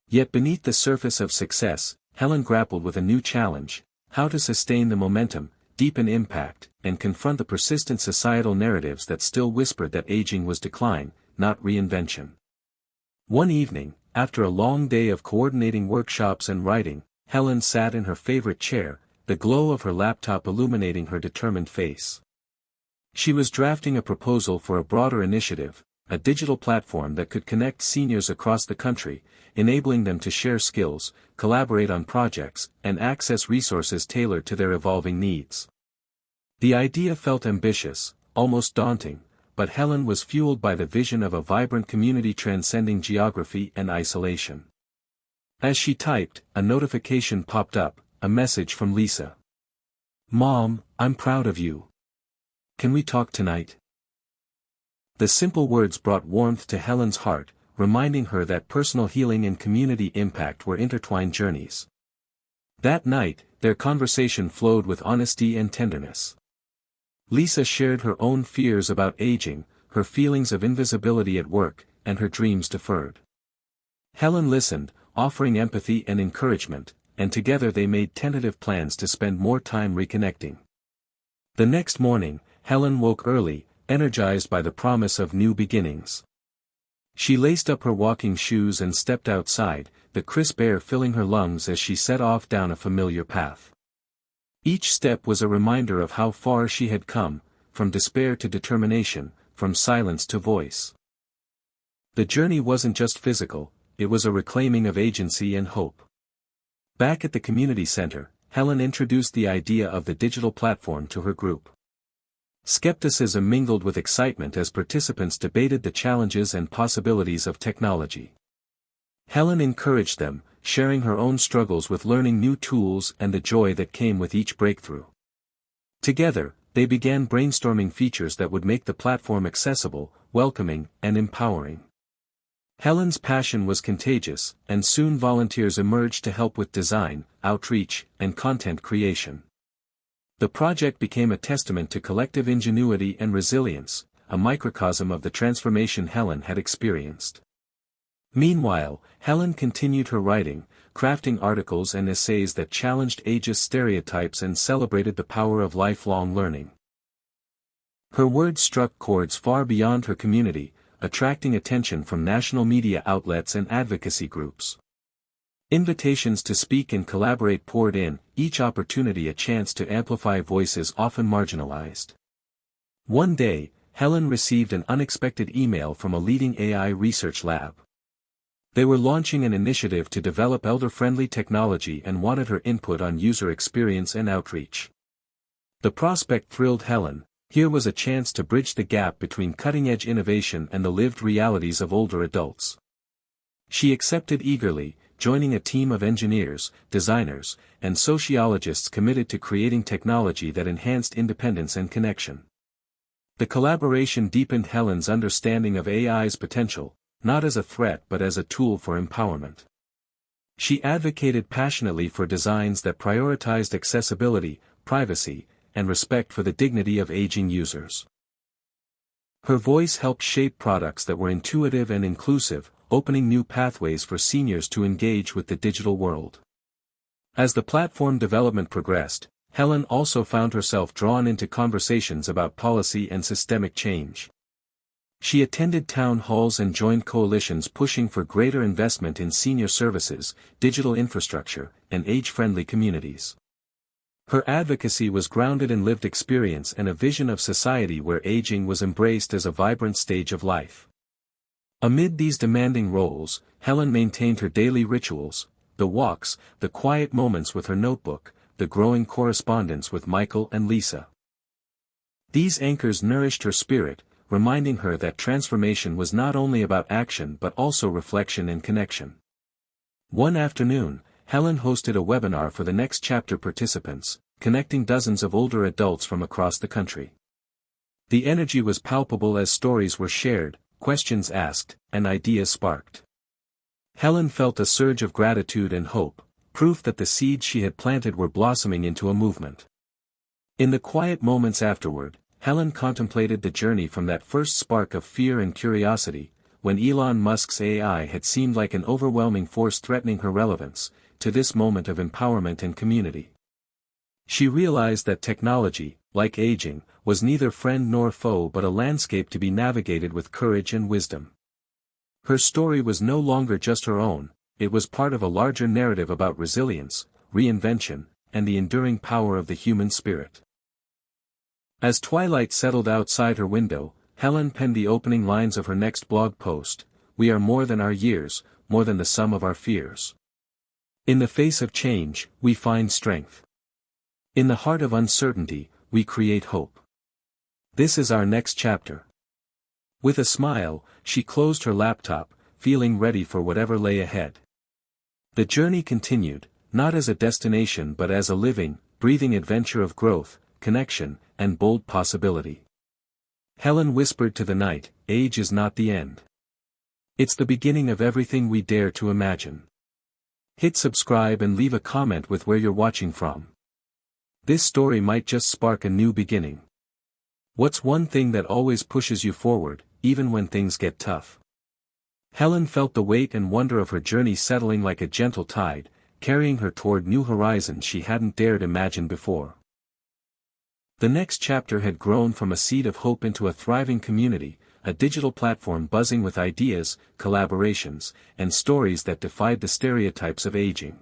Yet beneath the surface of success, Helen grappled with a new challenge: how to sustain the momentum, deepen impact, and confront the persistent societal narratives that still whispered that aging was decline, not reinvention. One evening, after a long day of coordinating workshops and writing, Helen sat in her favorite chair, the glow of her laptop illuminating her determined face. She was drafting a proposal for a broader initiative, a digital platform that could connect seniors across the country, enabling them to share skills, collaborate on projects, and access resources tailored to their evolving needs. The idea felt ambitious, almost daunting, but Helen was fueled by the vision of a vibrant community transcending geography and isolation. As she typed, a notification popped up, a message from Lisa. "Mom, I'm proud of you. Can we talk tonight?" The simple words brought warmth to Helen's heart, reminding her that personal healing and community impact were intertwined journeys. That night, their conversation flowed with honesty and tenderness. Lisa shared her own fears about aging, her feelings of invisibility at work, and her dreams deferred. Helen listened, offering empathy and encouragement, and together they made tentative plans to spend more time reconnecting. The next morning, Helen woke early, energized by the promise of new beginnings. She laced up her walking shoes and stepped outside, the crisp air filling her lungs as she set off down a familiar path. Each step was a reminder of how far she had come, from despair to determination, from silence to voice. The journey wasn't just physical, it was a reclaiming of agency and hope. Back at the community center, Helen introduced the idea of the digital platform to her group. Skepticism mingled with excitement as participants debated the challenges and possibilities of technology. Helen encouraged them, sharing her own struggles with learning new tools and the joy that came with each breakthrough. Together, they began brainstorming features that would make the platform accessible, welcoming, and empowering. Helen's passion was contagious, and soon volunteers emerged to help with design, outreach, and content creation. The project became a testament to collective ingenuity and resilience, a microcosm of the transformation Helen had experienced. Meanwhile, Helen continued her writing, crafting articles and essays that challenged ageist stereotypes and celebrated the power of lifelong learning. Her words struck chords far beyond her community, attracting attention from national media outlets and advocacy groups. Invitations to speak and collaborate poured in, each opportunity a chance to amplify voices often marginalized. One day, Helen received an unexpected email from a leading AI research lab. They were launching an initiative to develop elder-friendly technology and wanted her input on user experience and outreach. The prospect thrilled Helen. Here was a chance to bridge the gap between cutting-edge innovation and the lived realities of older adults. She accepted eagerly, joining a team of engineers, designers, and sociologists committed to creating technology that enhanced independence and connection. The collaboration deepened Helen's understanding of AI's potential, not as a threat but as a tool for empowerment. She advocated passionately for designs that prioritized accessibility, privacy, and respect for the dignity of aging users. Her voice helped shape products that were intuitive and inclusive, opening new pathways for seniors to engage with the digital world. As the platform development progressed, Helen also found herself drawn into conversations about policy and systemic change. She attended town halls and joined coalitions pushing for greater investment in senior services, digital infrastructure, and age-friendly communities. Her advocacy was grounded in lived experience and a vision of society where aging was embraced as a vibrant stage of life. Amid these demanding roles, Helen maintained her daily rituals, the walks, the quiet moments with her notebook, the growing correspondence with Michael and Lisa. These anchors nourished her spirit, reminding her that transformation was not only about action but also reflection and connection. One afternoon, Helen hosted a webinar for the Next Chapter participants, connecting dozens of older adults from across the country. The energy was palpable as stories were shared, questions asked, and ideas sparked. Helen felt a surge of gratitude and hope, proof that the seeds she had planted were blossoming into a movement. In the quiet moments afterward, Helen contemplated the journey from that first spark of fear and curiosity, when Elon Musk's AI had seemed like an overwhelming force threatening her relevance, to this moment of empowerment and community. She realized that technology, like aging, was neither friend nor foe but a landscape to be navigated with courage and wisdom. Her story was no longer just her own, it was part of a larger narrative about resilience, reinvention, and the enduring power of the human spirit. As twilight settled outside her window, Helen penned the opening lines of her next blog post: "We are more than our years, more than the sum of our fears. In the face of change, we find strength. In the heart of uncertainty, we create hope. This is our next chapter." With a smile, she closed her laptop, feeling ready for whatever lay ahead. The journey continued, not as a destination but as a living, breathing adventure of growth, connection, and bold possibility. Helen whispered to the night, "Age is not the end. It's the beginning of everything we dare to imagine." Hit subscribe and leave a comment with where you're watching from. This story might just spark a new beginning. What's one thing that always pushes you forward, even when things get tough? Helen felt the weight and wonder of her journey settling like a gentle tide, carrying her toward new horizons she hadn't dared imagine before. The next chapter had grown from a seed of hope into a thriving community, a digital platform buzzing with ideas, collaborations, and stories that defied the stereotypes of aging.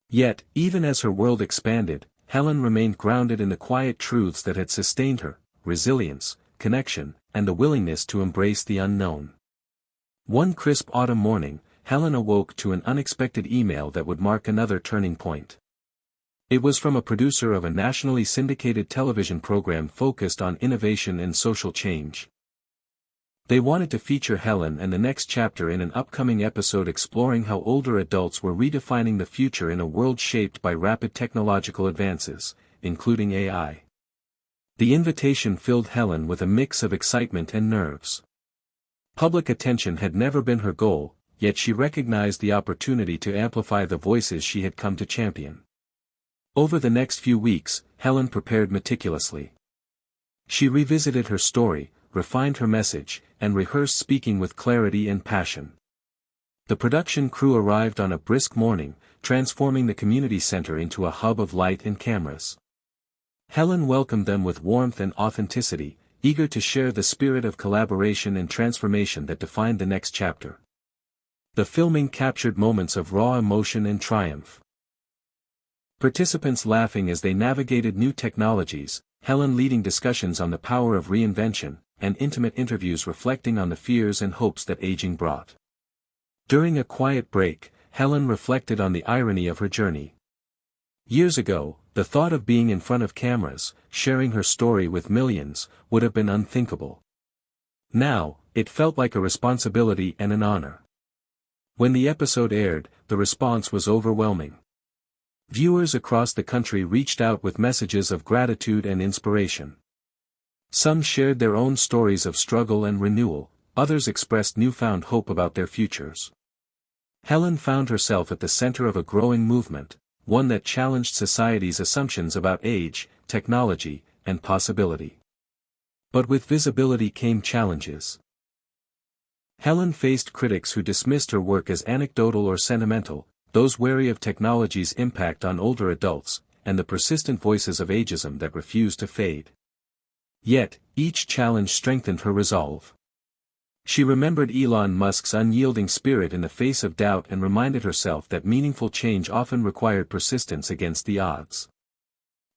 Yet, even as her world expanded, Helen remained grounded in the quiet truths that had sustained her: resilience, connection, and the willingness to embrace the unknown. One crisp autumn morning, Helen awoke to an unexpected email that would mark another turning point. It was from a producer of a nationally syndicated television program focused on innovation and social change. They wanted to feature Helen and the next chapter in an upcoming episode exploring how older adults were redefining the future in a world shaped by rapid technological advances, including AI. The invitation filled Helen with a mix of excitement and nerves. Public attention had never been her goal, yet she recognized the opportunity to amplify the voices she had come to champion. Over the next few weeks, Helen prepared meticulously. She revisited her story, refined her message, and rehearsed speaking with clarity and passion. The production crew arrived on a brisk morning, transforming the community center into a hub of light and cameras. Helen welcomed them with warmth and authenticity, eager to share the spirit of collaboration and transformation that defined the next chapter. The filming captured moments of raw emotion and triumph. Participants laughing as they navigated new technologies, Helen leading discussions on the power of reinvention, and intimate interviews reflecting on the fears and hopes that aging brought. During a quiet break, Helen reflected on the irony of her journey. Years ago, the thought of being in front of cameras, sharing her story with millions, would have been unthinkable. Now, it felt like a responsibility and an honor. When the episode aired, the response was overwhelming. Viewers across the country reached out with messages of gratitude and inspiration. Some shared their own stories of struggle and renewal, others expressed newfound hope about their futures. Helen found herself at the center of a growing movement, one that challenged society's assumptions about age, technology, and possibility. But with visibility came challenges. Helen faced critics who dismissed her work as anecdotal or sentimental, those wary of technology's impact on older adults, and the persistent voices of ageism that refused to fade. Yet, each challenge strengthened her resolve. She remembered Elon Musk's unyielding spirit in the face of doubt and reminded herself that meaningful change often required persistence against the odds.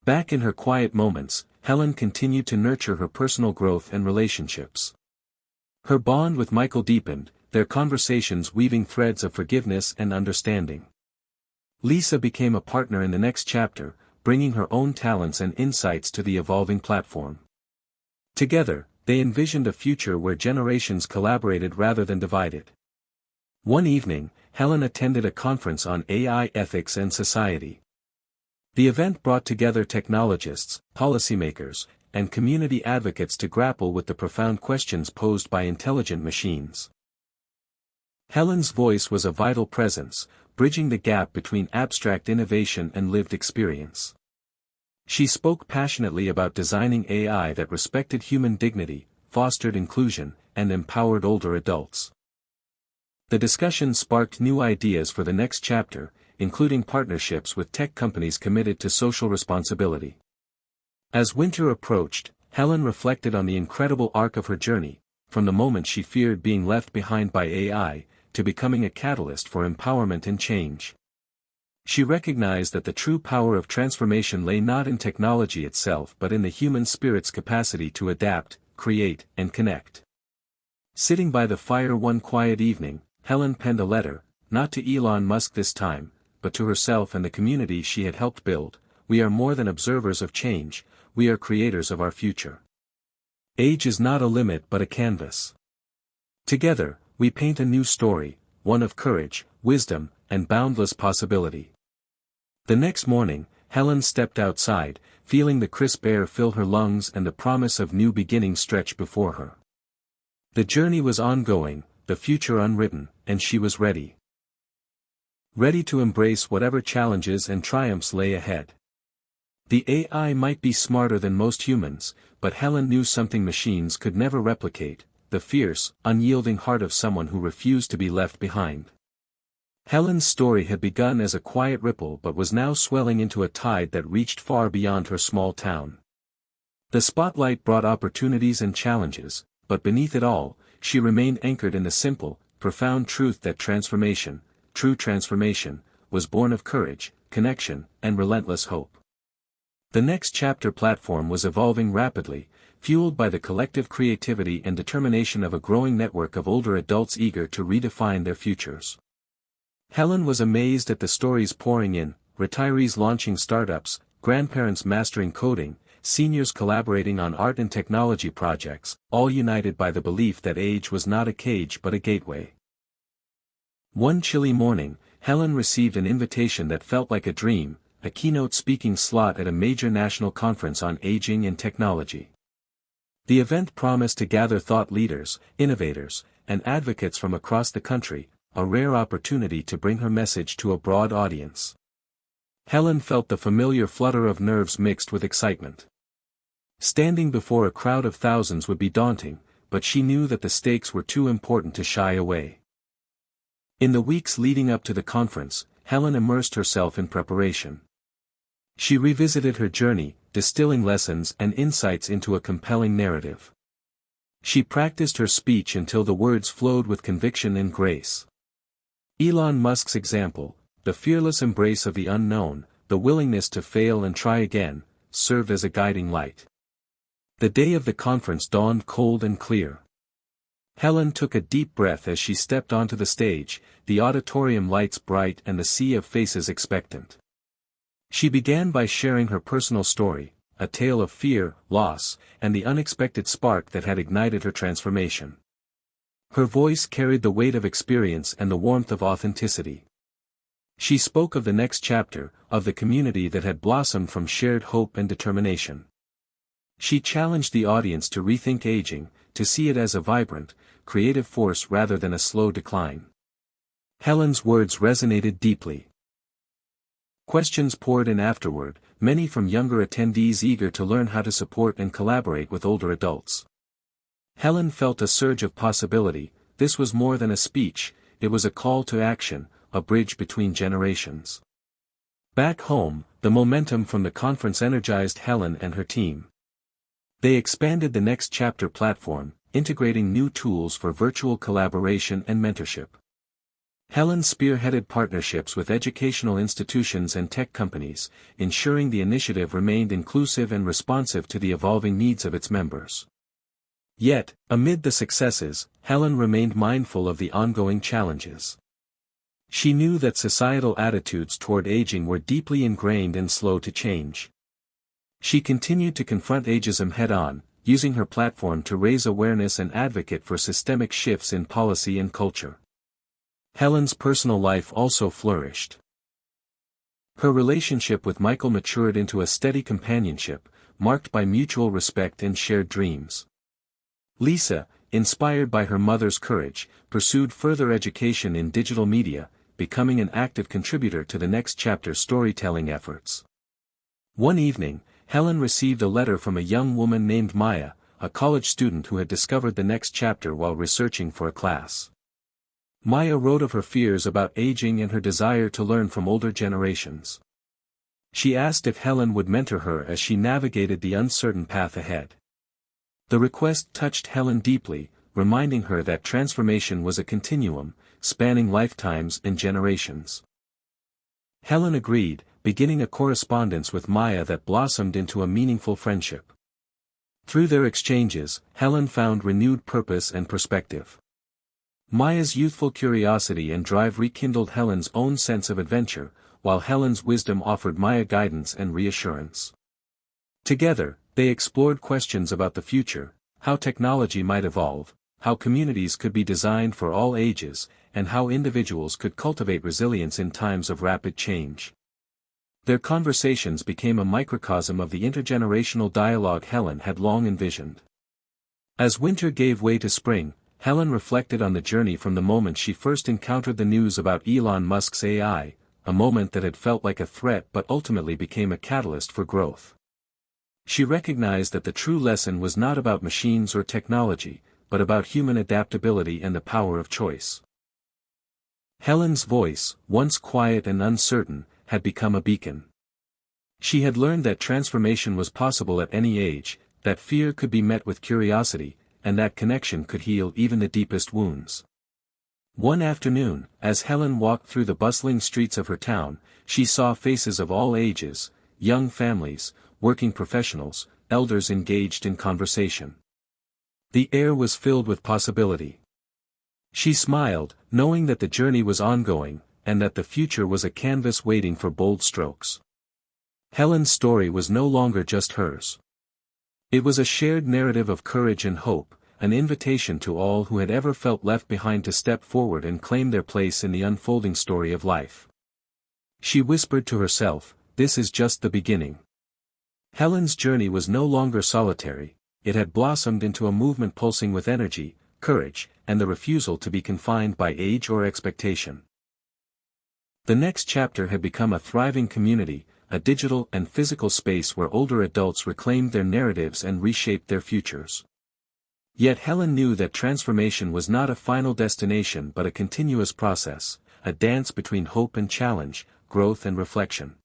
Back in her quiet moments, Helen continued to nurture her personal growth and relationships. Her bond with Michael deepened, their conversations weaving threads of forgiveness and understanding. Lisa became a partner in the next chapter, bringing her own talents and insights to the evolving platform. Together, they envisioned a future where generations collaborated rather than divided. One evening, Helen attended a conference on AI ethics and society. The event brought together technologists, policymakers, and community advocates to grapple with the profound questions posed by intelligent machines. Helen's voice was a vital presence, bridging the gap between abstract innovation and lived experience. She spoke passionately about designing AI that respected human dignity, fostered inclusion, and empowered older adults. The discussion sparked new ideas for the next chapter, including partnerships with tech companies committed to social responsibility. As winter approached, Helen reflected on the incredible arc of her journey, from the moment she feared being left behind by AI, to becoming a catalyst for empowerment and change. She recognized that the true power of transformation lay not in technology itself but in the human spirit's capacity to adapt, create, and connect. Sitting by the fire one quiet evening, Helen penned a letter, not to Elon Musk this time, but to herself and the community she had helped build. We are more than observers of change, we are creators of our future. Age is not a limit but a canvas. Together, we paint a new story, one of courage, wisdom, and boundless possibility. The next morning, Helen stepped outside, feeling the crisp air fill her lungs and the promise of new beginnings stretch before her. The journey was ongoing, the future unwritten, and she was ready. Ready to embrace whatever challenges and triumphs lay ahead. The AI might be smarter than most humans, but Helen knew something machines could never replicate: the fierce, unyielding heart of someone who refused to be left behind. Helen's story had begun as a quiet ripple but was now swelling into a tide that reached far beyond her small town. The spotlight brought opportunities and challenges, but beneath it all, she remained anchored in the simple, profound truth that transformation, true transformation, was born of courage, connection, and relentless hope. The Next Chapter platform was evolving rapidly, fueled by the collective creativity and determination of a growing network of older adults eager to redefine their futures. Helen was amazed at the stories pouring in: retirees launching startups, grandparents mastering coding, seniors collaborating on art and technology projects, all united by the belief that age was not a cage but a gateway. One chilly morning, Helen received an invitation that felt like a dream: a keynote speaking slot at a major national conference on aging and technology. The event promised to gather thought leaders, innovators, and advocates from across the country, a rare opportunity to bring her message to a broad audience. Helen felt the familiar flutter of nerves mixed with excitement. Standing before a crowd of thousands would be daunting, but she knew that the stakes were too important to shy away. In the weeks leading up to the conference, Helen immersed herself in preparation. She revisited her journey, distilling lessons and insights into a compelling narrative. She practiced her speech until the words flowed with conviction and grace. Elon Musk's example, the fearless embrace of the unknown, the willingness to fail and try again, served as a guiding light. The day of the conference dawned cold and clear. Helen took a deep breath as she stepped onto the stage, the auditorium lights bright and the sea of faces expectant. She began by sharing her personal story, a tale of fear, loss, and the unexpected spark that had ignited her transformation. Her voice carried the weight of experience and the warmth of authenticity. She spoke of the next chapter, of the community that had blossomed from shared hope and determination. She challenged the audience to rethink aging, to see it as a vibrant, creative force rather than a slow decline. Helen's words resonated deeply. Questions poured in afterward, many from younger attendees eager to learn how to support and collaborate with older adults. Helen felt a surge of possibility. This was more than a speech, it was a call to action, a bridge between generations. Back home, the momentum from the conference energized Helen and her team. They expanded the Next Chapter platform, integrating new tools for virtual collaboration and mentorship. Helen spearheaded partnerships with educational institutions and tech companies, ensuring the initiative remained inclusive and responsive to the evolving needs of its members. Yet, amid the successes, Helen remained mindful of the ongoing challenges. She knew that societal attitudes toward aging were deeply ingrained and slow to change. She continued to confront ageism head-on, using her platform to raise awareness and advocate for systemic shifts in policy and culture. Helen's personal life also flourished. Her relationship with Michael matured into a steady companionship, marked by mutual respect and shared dreams. Lisa, inspired by her mother's courage, pursued further education in digital media, becoming an active contributor to the Next Chapter storytelling efforts. One evening, Helen received a letter from a young woman named Maya, a college student who had discovered the Next Chapter while researching for a class. Maya wrote of her fears about aging and her desire to learn from older generations. She asked if Helen would mentor her as she navigated the uncertain path ahead. The request touched Helen deeply, reminding her that transformation was a continuum, spanning lifetimes and generations. Helen agreed, beginning a correspondence with Maya that blossomed into a meaningful friendship. Through their exchanges, Helen found renewed purpose and perspective. Maya's youthful curiosity and drive rekindled Helen's own sense of adventure, while Helen's wisdom offered Maya guidance and reassurance. Together, they explored questions about the future, how technology might evolve, how communities could be designed for all ages, and how individuals could cultivate resilience in times of rapid change. Their conversations became a microcosm of the intergenerational dialogue Helen had long envisioned. As winter gave way to spring, Helen reflected on the journey from the moment she first encountered the news about Elon Musk's AI, a moment that had felt like a threat but ultimately became a catalyst for growth. She recognized that the true lesson was not about machines or technology, but about human adaptability and the power of choice. Helen's voice, once quiet and uncertain, had become a beacon. She had learned that transformation was possible at any age, that fear could be met with curiosity, and that connection could heal even the deepest wounds. One afternoon, as Helen walked through the bustling streets of her town, she saw faces of all ages, young families, working professionals, elders engaged in conversation. The air was filled with possibility. She smiled, knowing that the journey was ongoing, and that the future was a canvas waiting for bold strokes. Helen's story was no longer just hers. It was a shared narrative of courage and hope, an invitation to all who had ever felt left behind to step forward and claim their place in the unfolding story of life. She whispered to herself, "This is just the beginning." Helen's journey was no longer solitary, it had blossomed into a movement pulsing with energy, courage, and the refusal to be confined by age or expectation. The next chapter had become a thriving community, a digital and physical space where older adults reclaimed their narratives and reshaped their futures. Yet Helen knew that transformation was not a final destination but a continuous process, a dance between hope and challenge, growth and reflection.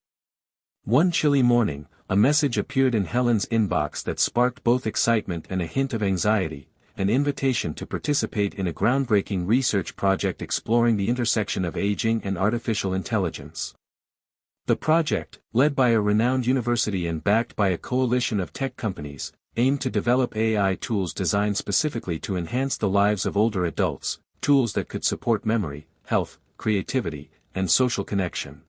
One chilly morning, a message appeared in Helen's inbox that sparked both excitement and a hint of anxiety, an invitation to participate in a groundbreaking research project exploring the intersection of aging and artificial intelligence. The project, led by a renowned university and backed by a coalition of tech companies, aimed to develop AI tools designed specifically to enhance the lives of older adults, tools that could support memory, health, creativity, and social connection.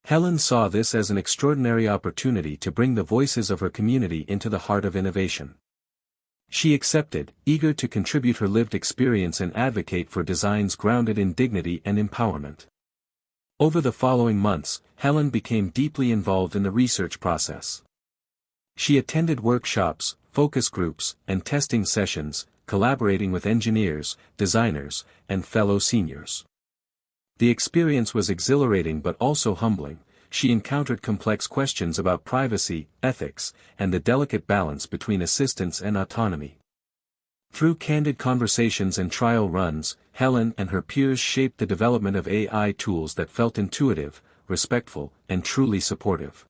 Helen saw this as an extraordinary opportunity to bring the voices of her community into the heart of innovation. She accepted, eager to contribute her lived experience and advocate for designs grounded in dignity and empowerment. Over the following months, Helen became deeply involved in the research process. She attended workshops, focus groups, and testing sessions, collaborating with engineers, designers, and fellow seniors. The experience was exhilarating but also humbling. She encountered complex questions about privacy, ethics, and the delicate balance between assistance and autonomy. Through candid conversations and trial runs, Helen and her peers shaped the development of AI tools that felt intuitive, respectful, and truly supportive.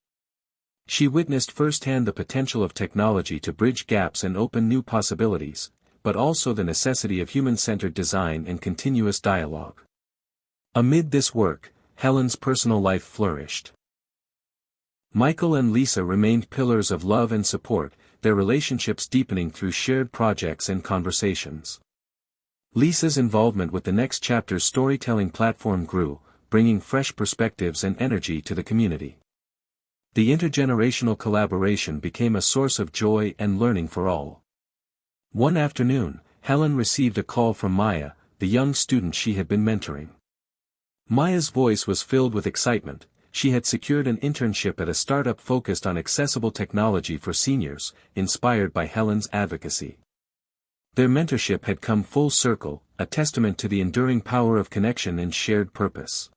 She witnessed firsthand the potential of technology to bridge gaps and open new possibilities, but also the necessity of human-centered design and continuous dialogue. Amid this work, Helen's personal life flourished. Michael and Lisa remained pillars of love and support, their relationships deepening through shared projects and conversations. Lisa's involvement with the Next Chapter's storytelling platform grew, bringing fresh perspectives and energy to the community. The intergenerational collaboration became a source of joy and learning for all. One afternoon, Helen received a call from Maya, the young student she had been mentoring. Maya's voice was filled with excitement. She had secured an internship at a startup focused on accessible technology for seniors, inspired by Helen's advocacy. Their mentorship had come full circle, a testament to the enduring power of connection and shared purpose.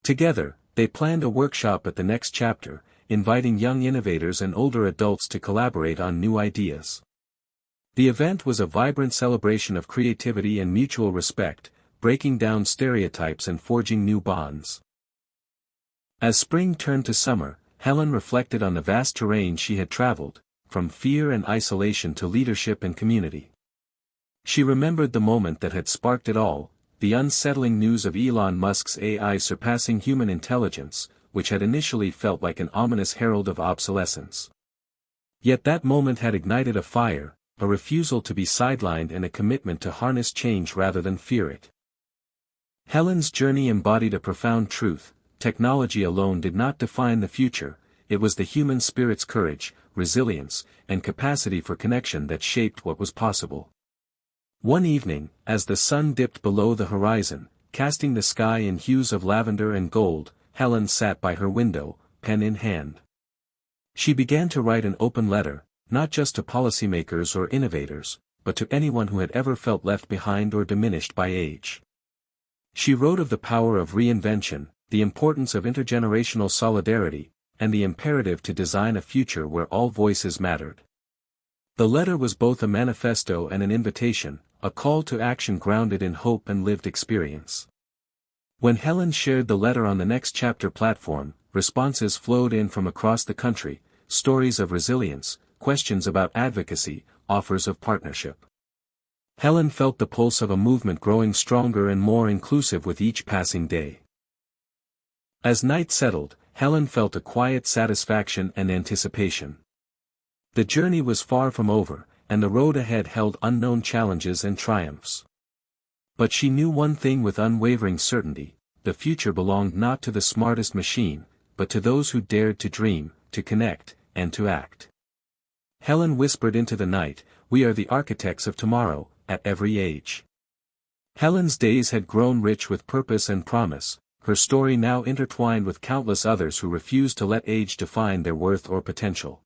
Together, they planned a workshop at the Next Chapter, inviting young innovators and older adults to collaborate on new ideas. The event was a vibrant celebration of creativity and mutual respect, breaking down stereotypes and forging new bonds. As spring turned to summer, Helen reflected on the vast terrain she had traveled, from fear and isolation to leadership and community. She remembered the moment that had sparked it all, the unsettling news of Elon Musk's AI surpassing human intelligence, which had initially felt like an ominous herald of obsolescence. Yet that moment had ignited a fire, a refusal to be sidelined and a commitment to harness change rather than fear it. Helen's journey embodied a profound truth: technology alone did not define the future, it was the human spirit's courage, resilience, and capacity for connection that shaped what was possible. One evening, as the sun dipped below the horizon, casting the sky in hues of lavender and gold, Helen sat by her window, pen in hand. She began to write an open letter, not just to policymakers or innovators, but to anyone who had ever felt left behind or diminished by age. She wrote of the power of reinvention, the importance of intergenerational solidarity, and the imperative to design a future where all voices mattered. The letter was both a manifesto and an invitation, a call to action grounded in hope and lived experience. When Helen shared the letter on the Next Chapter platform, responses flowed in from across the country, stories of resilience, questions about advocacy, offers of partnership. Helen felt the pulse of a movement growing stronger and more inclusive with each passing day. As night settled, Helen felt a quiet satisfaction and anticipation. The journey was far from over, and the road ahead held unknown challenges and triumphs. But she knew one thing with unwavering certainty: the future belonged not to the smartest machine, but to those who dared to dream, to connect, and to act. Helen whispered into the night, "We are the architects of tomorrow, at every age." Helen's days had grown rich with purpose and promise, her story now intertwined with countless others who refused to let age define their worth or potential.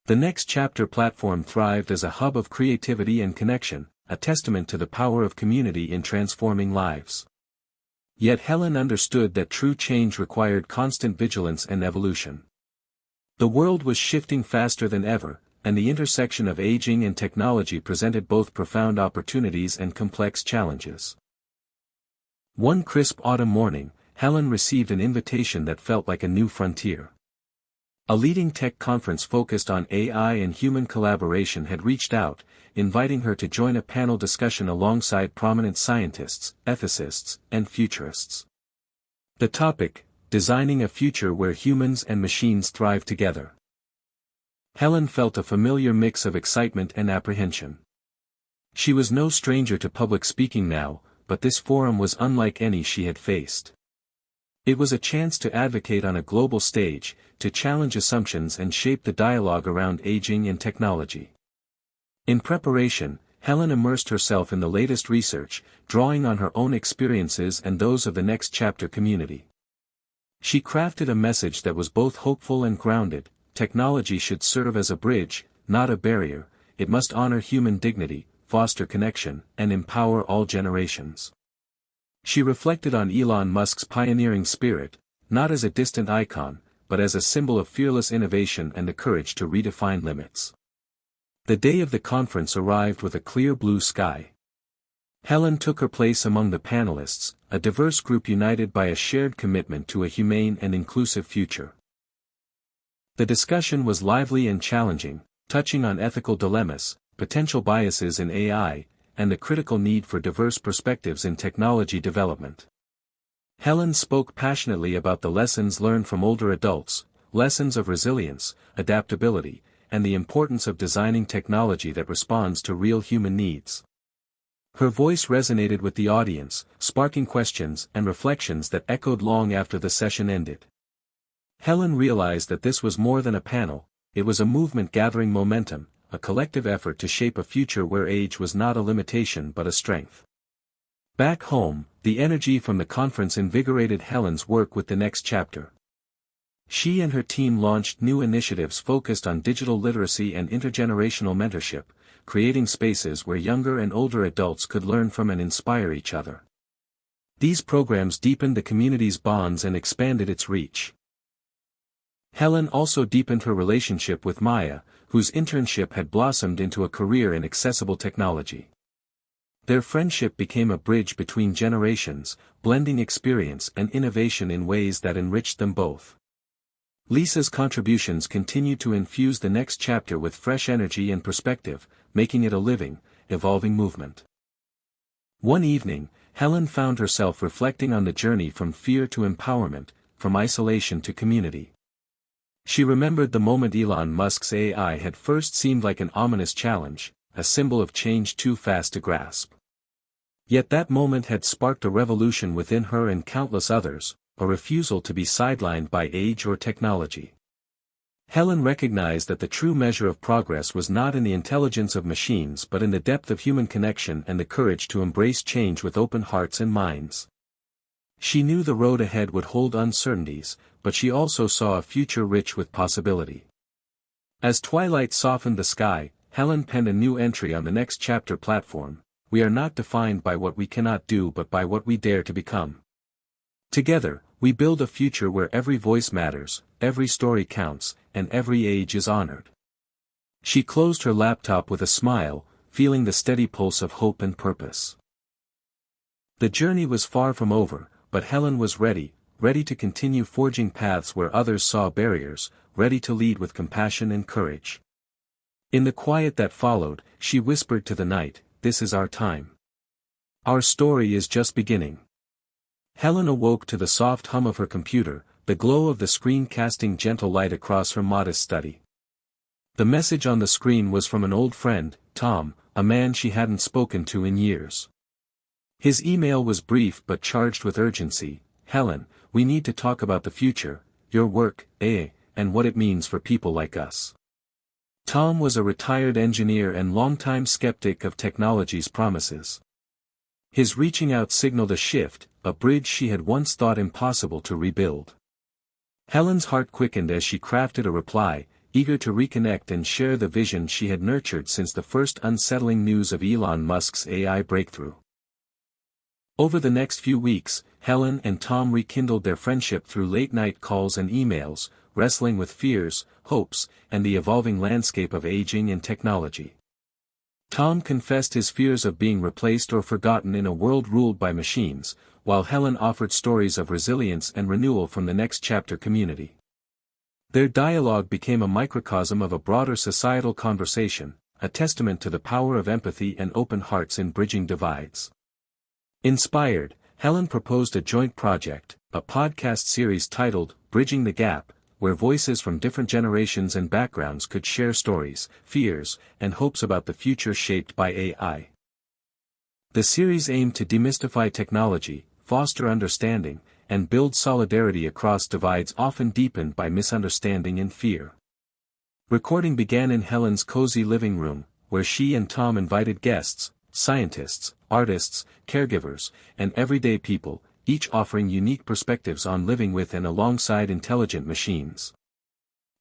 The Next Chapter platform thrived as a hub of creativity and connection, a testament to the power of community in transforming lives. Yet Helen understood that true change required constant vigilance and evolution. The world was shifting faster than ever, and the intersection of aging and technology presented both profound opportunities and complex challenges. One crisp autumn morning, Helen received an invitation that felt like a new frontier. A leading tech conference focused on AI and human collaboration had reached out, inviting her to join a panel discussion alongside prominent scientists, ethicists, and futurists. The topic: designing a future where humans and machines thrive together. Helen felt a familiar mix of excitement and apprehension. She was no stranger to public speaking now, but this forum was unlike any she had faced. It was a chance to advocate on a global stage, to challenge assumptions and shape the dialogue around aging and technology. In preparation, Helen immersed herself in the latest research, drawing on her own experiences and those of the Next Chapter community. She crafted a message that was both hopeful and grounded: technology should serve as a bridge, not a barrier; it must honor human dignity, foster connection, and empower all generations. She reflected on Elon Musk's pioneering spirit, not as a distant icon, but as a symbol of fearless innovation and the courage to redefine limits. The day of the conference arrived with a clear blue sky. Helen took her place among the panelists, a diverse group united by a shared commitment to a humane and inclusive future. The discussion was lively and challenging, touching on ethical dilemmas, potential biases in AI, and the critical need for diverse perspectives in technology development. Helen spoke passionately about the lessons learned from older adults, lessons of resilience, adaptability, and the importance of designing technology that responds to real human needs. Her voice resonated with the audience, sparking questions and reflections that echoed long after the session ended. Helen realized that this was more than a panel; it was a movement gathering momentum, a collective effort to shape a future where age was not a limitation but a strength. Back home, the energy from the conference invigorated Helen's work with the Next Chapter. She and her team launched new initiatives focused on digital literacy and intergenerational mentorship, creating spaces where younger and older adults could learn from and inspire each other. These programs deepened the community's bonds and expanded its reach. Helen also deepened her relationship with Maya, whose internship had blossomed into a career in accessible technology. Their friendship became a bridge between generations, blending experience and innovation in ways that enriched them both. Lisa's contributions continued to infuse the Next Chapter with fresh energy and perspective, making it a living, evolving movement. One evening, Helen found herself reflecting on the journey from fear to empowerment, from isolation to community. She remembered the moment Elon Musk's AI had first seemed like an ominous challenge, a symbol of change too fast to grasp. Yet that moment had sparked a revolution within her and countless others, a refusal to be sidelined by age or technology. Helen recognized that the true measure of progress was not in the intelligence of machines but in the depth of human connection and the courage to embrace change with open hearts and minds. She knew the road ahead would hold uncertainties, but she also saw a future rich with possibility. As twilight softened the sky, Helen penned a new entry on the next chapter platform: "We are not defined by what we cannot do but by what we dare to become. Together, we build a future where every voice matters, every story counts, and every age is honored." She closed her laptop with a smile, feeling the steady pulse of hope and purpose. The journey was far from over, but Helen was ready to continue forging paths where others saw barriers, ready to lead with compassion and courage. In the quiet that followed, she whispered to the night, "This is our time. Our story is just beginning." Helen awoke to the soft hum of her computer, the glow of the screen casting gentle light across her modest study. The message on the screen was from an old friend, Tom, a man she hadn't spoken to in years. His email was brief but charged with urgency. "Helen, we need to talk about the future, your work, and what it means for people like us." Tom was a retired engineer and longtime skeptic of technology's promises. His reaching out signaled a shift, a bridge she had once thought impossible to rebuild. Helen's heart quickened as she crafted a reply, eager to reconnect and share the vision she had nurtured since the first unsettling news of Elon Musk's AI breakthrough. Over the next few weeks, Helen and Tom rekindled their friendship through late-night calls and emails, wrestling with fears, hopes, and the evolving landscape of aging and technology. Tom confessed his fears of being replaced or forgotten in a world ruled by machines, while Helen offered stories of resilience and renewal from the Next Chapter community. Their dialogue became a microcosm of a broader societal conversation, a testament to the power of empathy and open hearts in bridging divides. Inspired, Helen proposed a joint project, a podcast series titled Bridging the Gap, where voices from different generations and backgrounds could share stories, fears, and hopes about the future shaped by AI. The series aimed to demystify technology, foster understanding, and build solidarity across divides often deepened by misunderstanding and fear. Recording began in Helen's cozy living room, where she and Tom invited guests, scientists, artists, caregivers, and everyday people, each offering unique perspectives on living with and alongside intelligent machines.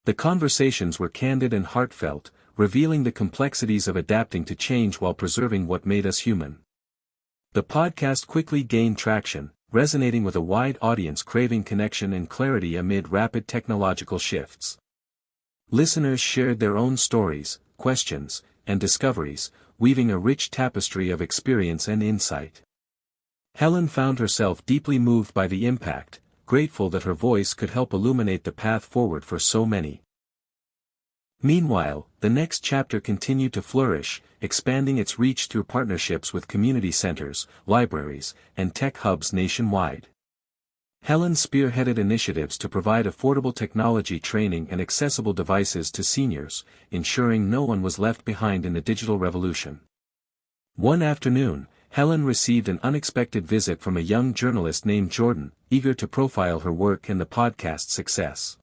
The conversations were candid and heartfelt, revealing the complexities of adapting to change while preserving what made us human. The podcast quickly gained traction, resonating with a wide audience craving connection and clarity amid rapid technological shifts. Listeners shared their own stories, questions, and discoveries, weaving a rich tapestry of experience and insight. Helen found herself deeply moved by the impact, grateful that her voice could help illuminate the path forward for so many. Meanwhile, the Next Chapter continued to flourish, expanding its reach through partnerships with community centers, libraries, and tech hubs nationwide. Helen spearheaded initiatives to provide affordable technology training and accessible devices to seniors, ensuring no one was left behind in the digital revolution. One afternoon, Helen received an unexpected visit from a young journalist named Jordan, eager to profile her work and the podcast's success.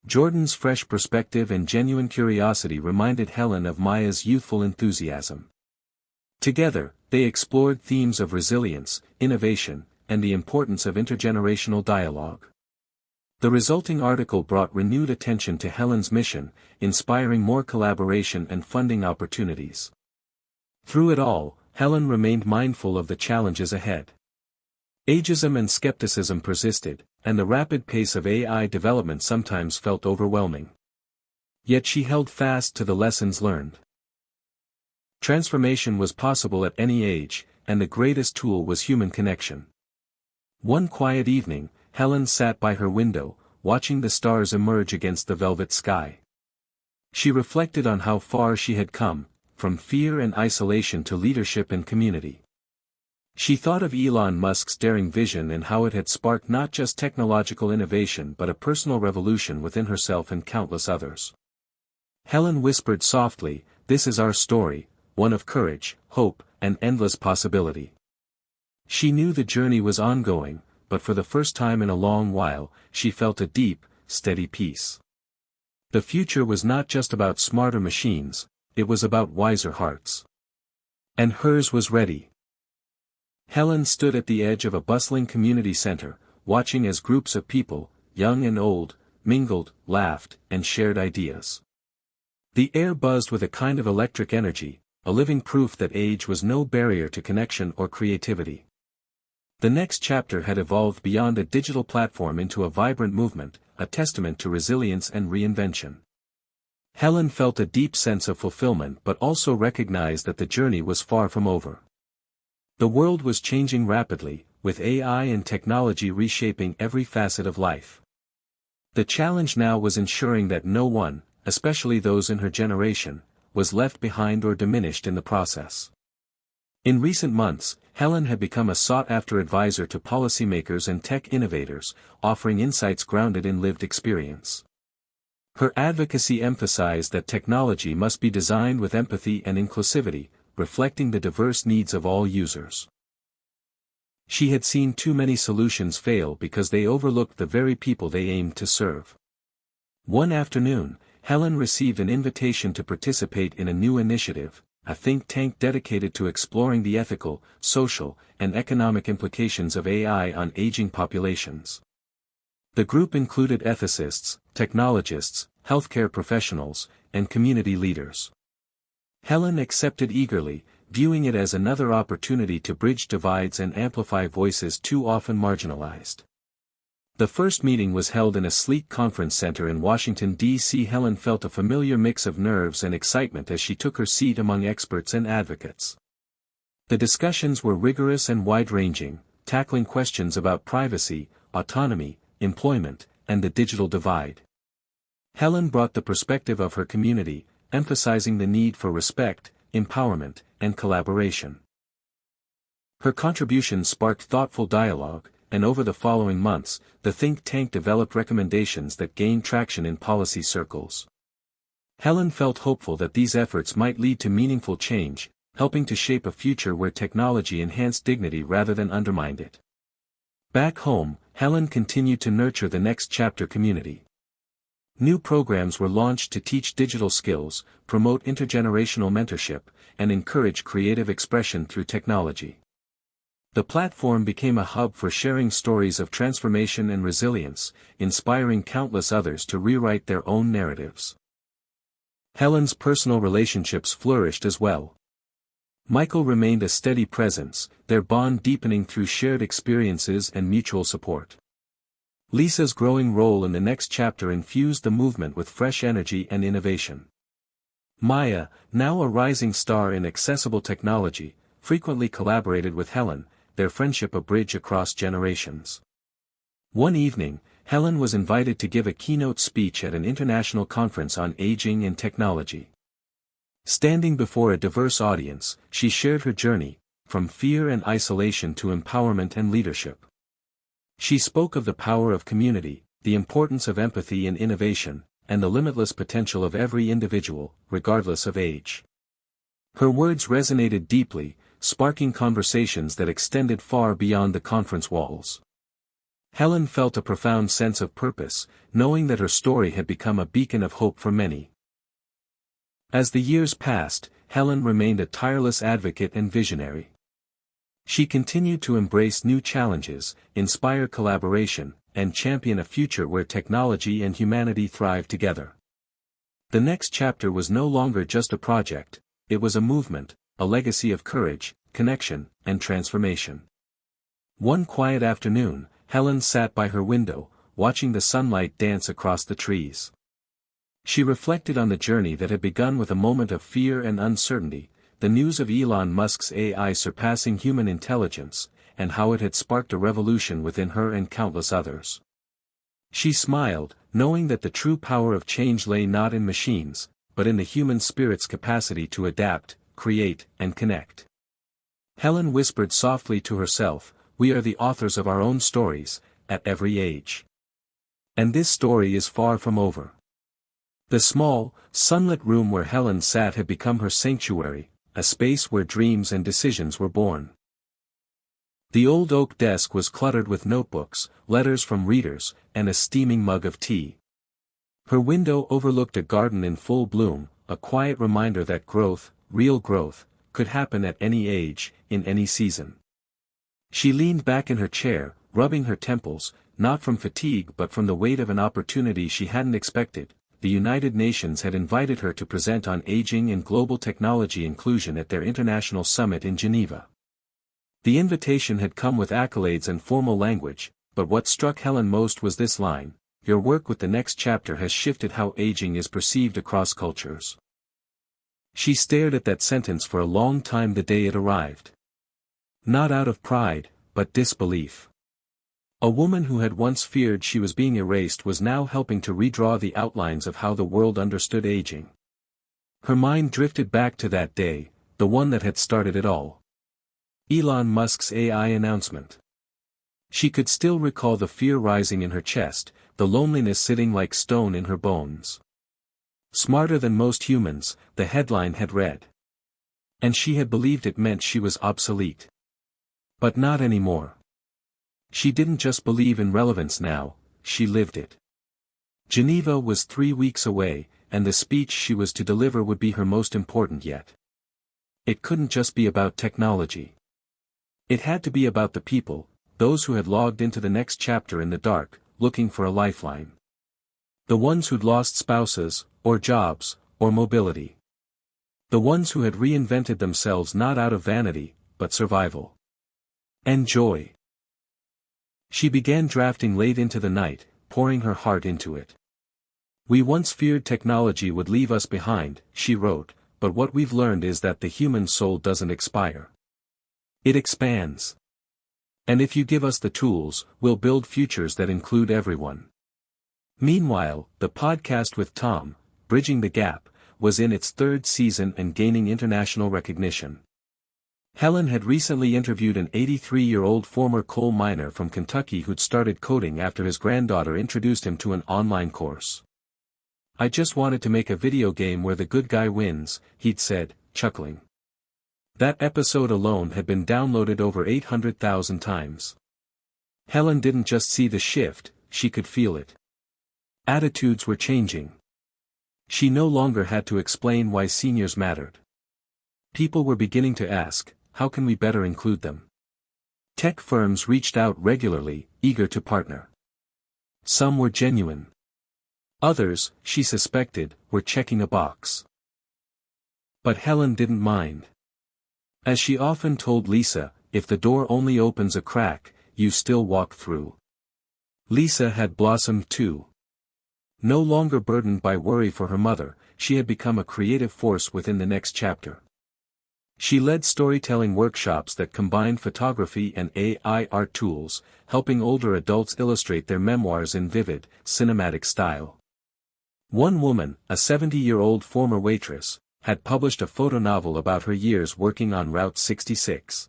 Jordan's fresh perspective and genuine curiosity reminded Helen of Maya's youthful enthusiasm. Together, they explored themes of resilience, innovation, and the importance of intergenerational dialogue. The resulting article brought renewed attention to Helen's mission, inspiring more collaboration and funding opportunities. Through it all, Helen remained mindful of the challenges ahead. Ageism and skepticism persisted, and the rapid pace of AI development sometimes felt overwhelming. Yet she held fast to the lessons learned. Transformation was possible at any age, and the greatest tool was human connection. One quiet evening, Helen sat by her window, watching the stars emerge against the velvet sky. She reflected on how far she had come, from fear and isolation to leadership and community. She thought of Elon Musk's daring vision and how it had sparked not just technological innovation but a personal revolution within herself and countless others. Helen whispered softly, "This is our story, one of courage, hope, and endless possibility." She knew the journey was ongoing, but for the first time in a long while, she felt a deep, steady peace. The future was not just about smarter machines, it was about wiser hearts. And hers was ready. Helen stood at the edge of a bustling community center, watching as groups of people, young and old, mingled, laughed, and shared ideas. The air buzzed with a kind of electric energy, a living proof that age was no barrier to connection or creativity. The next chapter had evolved beyond a digital platform into a vibrant movement, a testament to resilience and reinvention. Helen felt a deep sense of fulfillment but also recognized that the journey was far from over. The world was changing rapidly, with AI and technology reshaping every facet of life. The challenge now was ensuring that no one, especially those in her generation, was left behind or diminished in the process. In recent months, Helen had become a sought-after advisor to policymakers and tech innovators, offering insights grounded in lived experience. Her advocacy emphasized that technology must be designed with empathy and inclusivity, reflecting the diverse needs of all users. She had seen too many solutions fail because they overlooked the very people they aimed to serve. One afternoon, Helen received an invitation to participate in a new initiative, a think tank dedicated to exploring the ethical, social, and economic implications of AI on aging populations. The group included ethicists, technologists, healthcare professionals, and community leaders. Helen accepted eagerly, viewing it as another opportunity to bridge divides and amplify voices too often marginalized. The first meeting was held in a sleek conference center in Washington, D.C. Helen felt a familiar mix of nerves and excitement as she took her seat among experts and advocates. The discussions were rigorous and wide-ranging, tackling questions about privacy, autonomy, employment, and the digital divide. Helen brought the perspective of her community, emphasizing the need for respect, empowerment, and collaboration. Her contribution sparked thoughtful dialogue, and over the following months, the think tank developed recommendations that gained traction in policy circles. Helen felt hopeful that these efforts might lead to meaningful change, helping to shape a future where technology enhanced dignity rather than undermined it. Back home, Helen continued to nurture the next chapter community. New programs were launched to teach digital skills, promote intergenerational mentorship, and encourage creative expression through technology. The platform became a hub for sharing stories of transformation and resilience, inspiring countless others to rewrite their own narratives. Helen's personal relationships flourished as well. Michael remained a steady presence, their bond deepening through shared experiences and mutual support. Lisa's growing role in the next chapter infused the movement with fresh energy and innovation. Maya, now a rising star in accessible technology, frequently collaborated with Helen, their friendship a bridge across generations. One evening, Helen was invited to give a keynote speech at an international conference on aging and technology. Standing before a diverse audience, she shared her journey, from fear and isolation to empowerment and leadership. She spoke of the power of community, the importance of empathy and innovation, and the limitless potential of every individual, regardless of age. Her words resonated deeply, sparking conversations that extended far beyond the conference walls. Helen felt a profound sense of purpose, knowing that her story had become a beacon of hope for many. As the years passed, Helen remained a tireless advocate and visionary. She continued to embrace new challenges, inspire collaboration, and champion a future where technology and humanity thrive together. The next chapter was no longer just a project, it was a movement, a legacy of courage, connection, and transformation. One quiet afternoon, Helen sat by her window, watching the sunlight dance across the trees. She reflected on the journey that had begun with a moment of fear and uncertainty, the news of Elon Musk's AI surpassing human intelligence, and how it had sparked a revolution within her and countless others. She smiled, knowing that the true power of change lay not in machines, but in the human spirit's capacity to adapt, create, and connect. Helen whispered softly to herself, "We are the authors of our own stories, at every age. And this story is far from over." The small, sunlit room where Helen sat had become her sanctuary, a space where dreams and decisions were born. The old oak desk was cluttered with notebooks, letters from readers, and a steaming mug of tea. Her window overlooked a garden in full bloom, a quiet reminder that growth, real growth, could happen at any age, in any season. She leaned back in her chair, rubbing her temples, not from fatigue but from the weight of an opportunity she hadn't expected. The United Nations had invited her to present on aging and global technology inclusion at their international summit in Geneva. The invitation had come with accolades and formal language, but what struck Helen most was this line: "Your work with the next chapter has shifted how aging is perceived across cultures." She stared at that sentence for a long time the day it arrived. Not out of pride, but disbelief. A woman who had once feared she was being erased was now helping to redraw the outlines of how the world understood aging. Her mind drifted back to that day, the one that had started it all. Elon Musk's AI announcement. She could still recall the fear rising in her chest, the loneliness sitting like stone in her bones. Smarter than most humans, the headline had read. And she had believed it meant she was obsolete. But not anymore. She didn't just believe in relevance now, she lived it. Geneva was 3 weeks away, and the speech she was to deliver would be her most important yet. It couldn't just be about technology. It had to be about the people, those who had logged into the next chapter in the dark, looking for a lifeline. The ones who'd lost spouses, or jobs, or mobility. The ones who had reinvented themselves not out of vanity, but survival. And joy. She began drafting late into the night, pouring her heart into it. "We once feared technology would leave us behind," she wrote, "but what we've learned is that the human soul doesn't expire. It expands. And if you give us the tools, we'll build futures that include everyone." Meanwhile, the podcast with Tom, Bridging the Gap, was in its 3rd season and gaining international recognition. Helen had recently interviewed an 83-year-old former coal miner from Kentucky who'd started coding after his granddaughter introduced him to an online course. "I just wanted to make a video game where the good guy wins," he'd said, chuckling. That episode alone had been downloaded over 800,000 times. Helen didn't just see the shift, she could feel it. Attitudes were changing. She no longer had to explain why seniors mattered. People were beginning to ask, how can we better include them? Tech firms reached out regularly, eager to partner. Some were genuine. Others, she suspected, were checking a box. But Helen didn't mind. As she often told Lisa, if the door only opens a crack, you still walk through. Lisa had blossomed too. No longer burdened by worry for her mother, she had become a creative force within the next chapter. She led storytelling workshops that combined photography and AI art tools, helping older adults illustrate their memoirs in vivid, cinematic style. One woman, a 70-year-old former waitress, had published a photo novel about her years working on Route 66.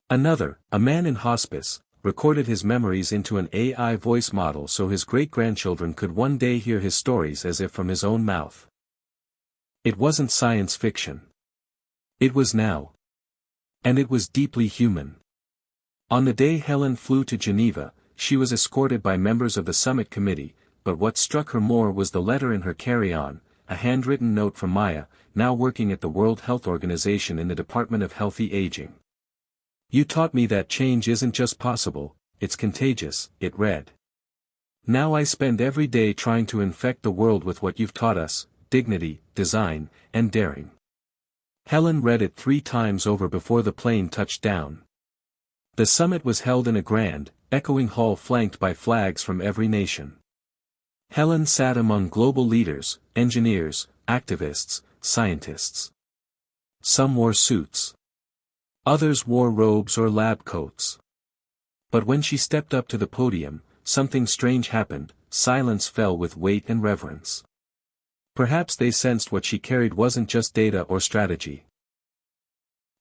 Another, a man in hospice, recorded his memories into an AI voice model so his great-grandchildren could one day hear his stories as if from his own mouth. It wasn't science fiction. It was now. And it was deeply human. On the day Helen flew to Geneva, she was escorted by members of the summit committee, but what struck her more was the letter in her carry-on, a handwritten note from Maya, now working at the World Health Organization in the Department of Healthy Aging. "You taught me that change isn't just possible, it's contagious," it read. "Now I spend every day trying to infect the world with what you've taught us, dignity, design, and daring." Helen read it 3 times over before the plane touched down. The summit was held in a grand, echoing hall flanked by flags from every nation. Helen sat among global leaders, engineers, activists, scientists. Some wore suits. Others wore robes or lab coats. But when she stepped up to the podium, something strange happened. Silence fell with weight and reverence. Perhaps they sensed what she carried wasn't just data or strategy,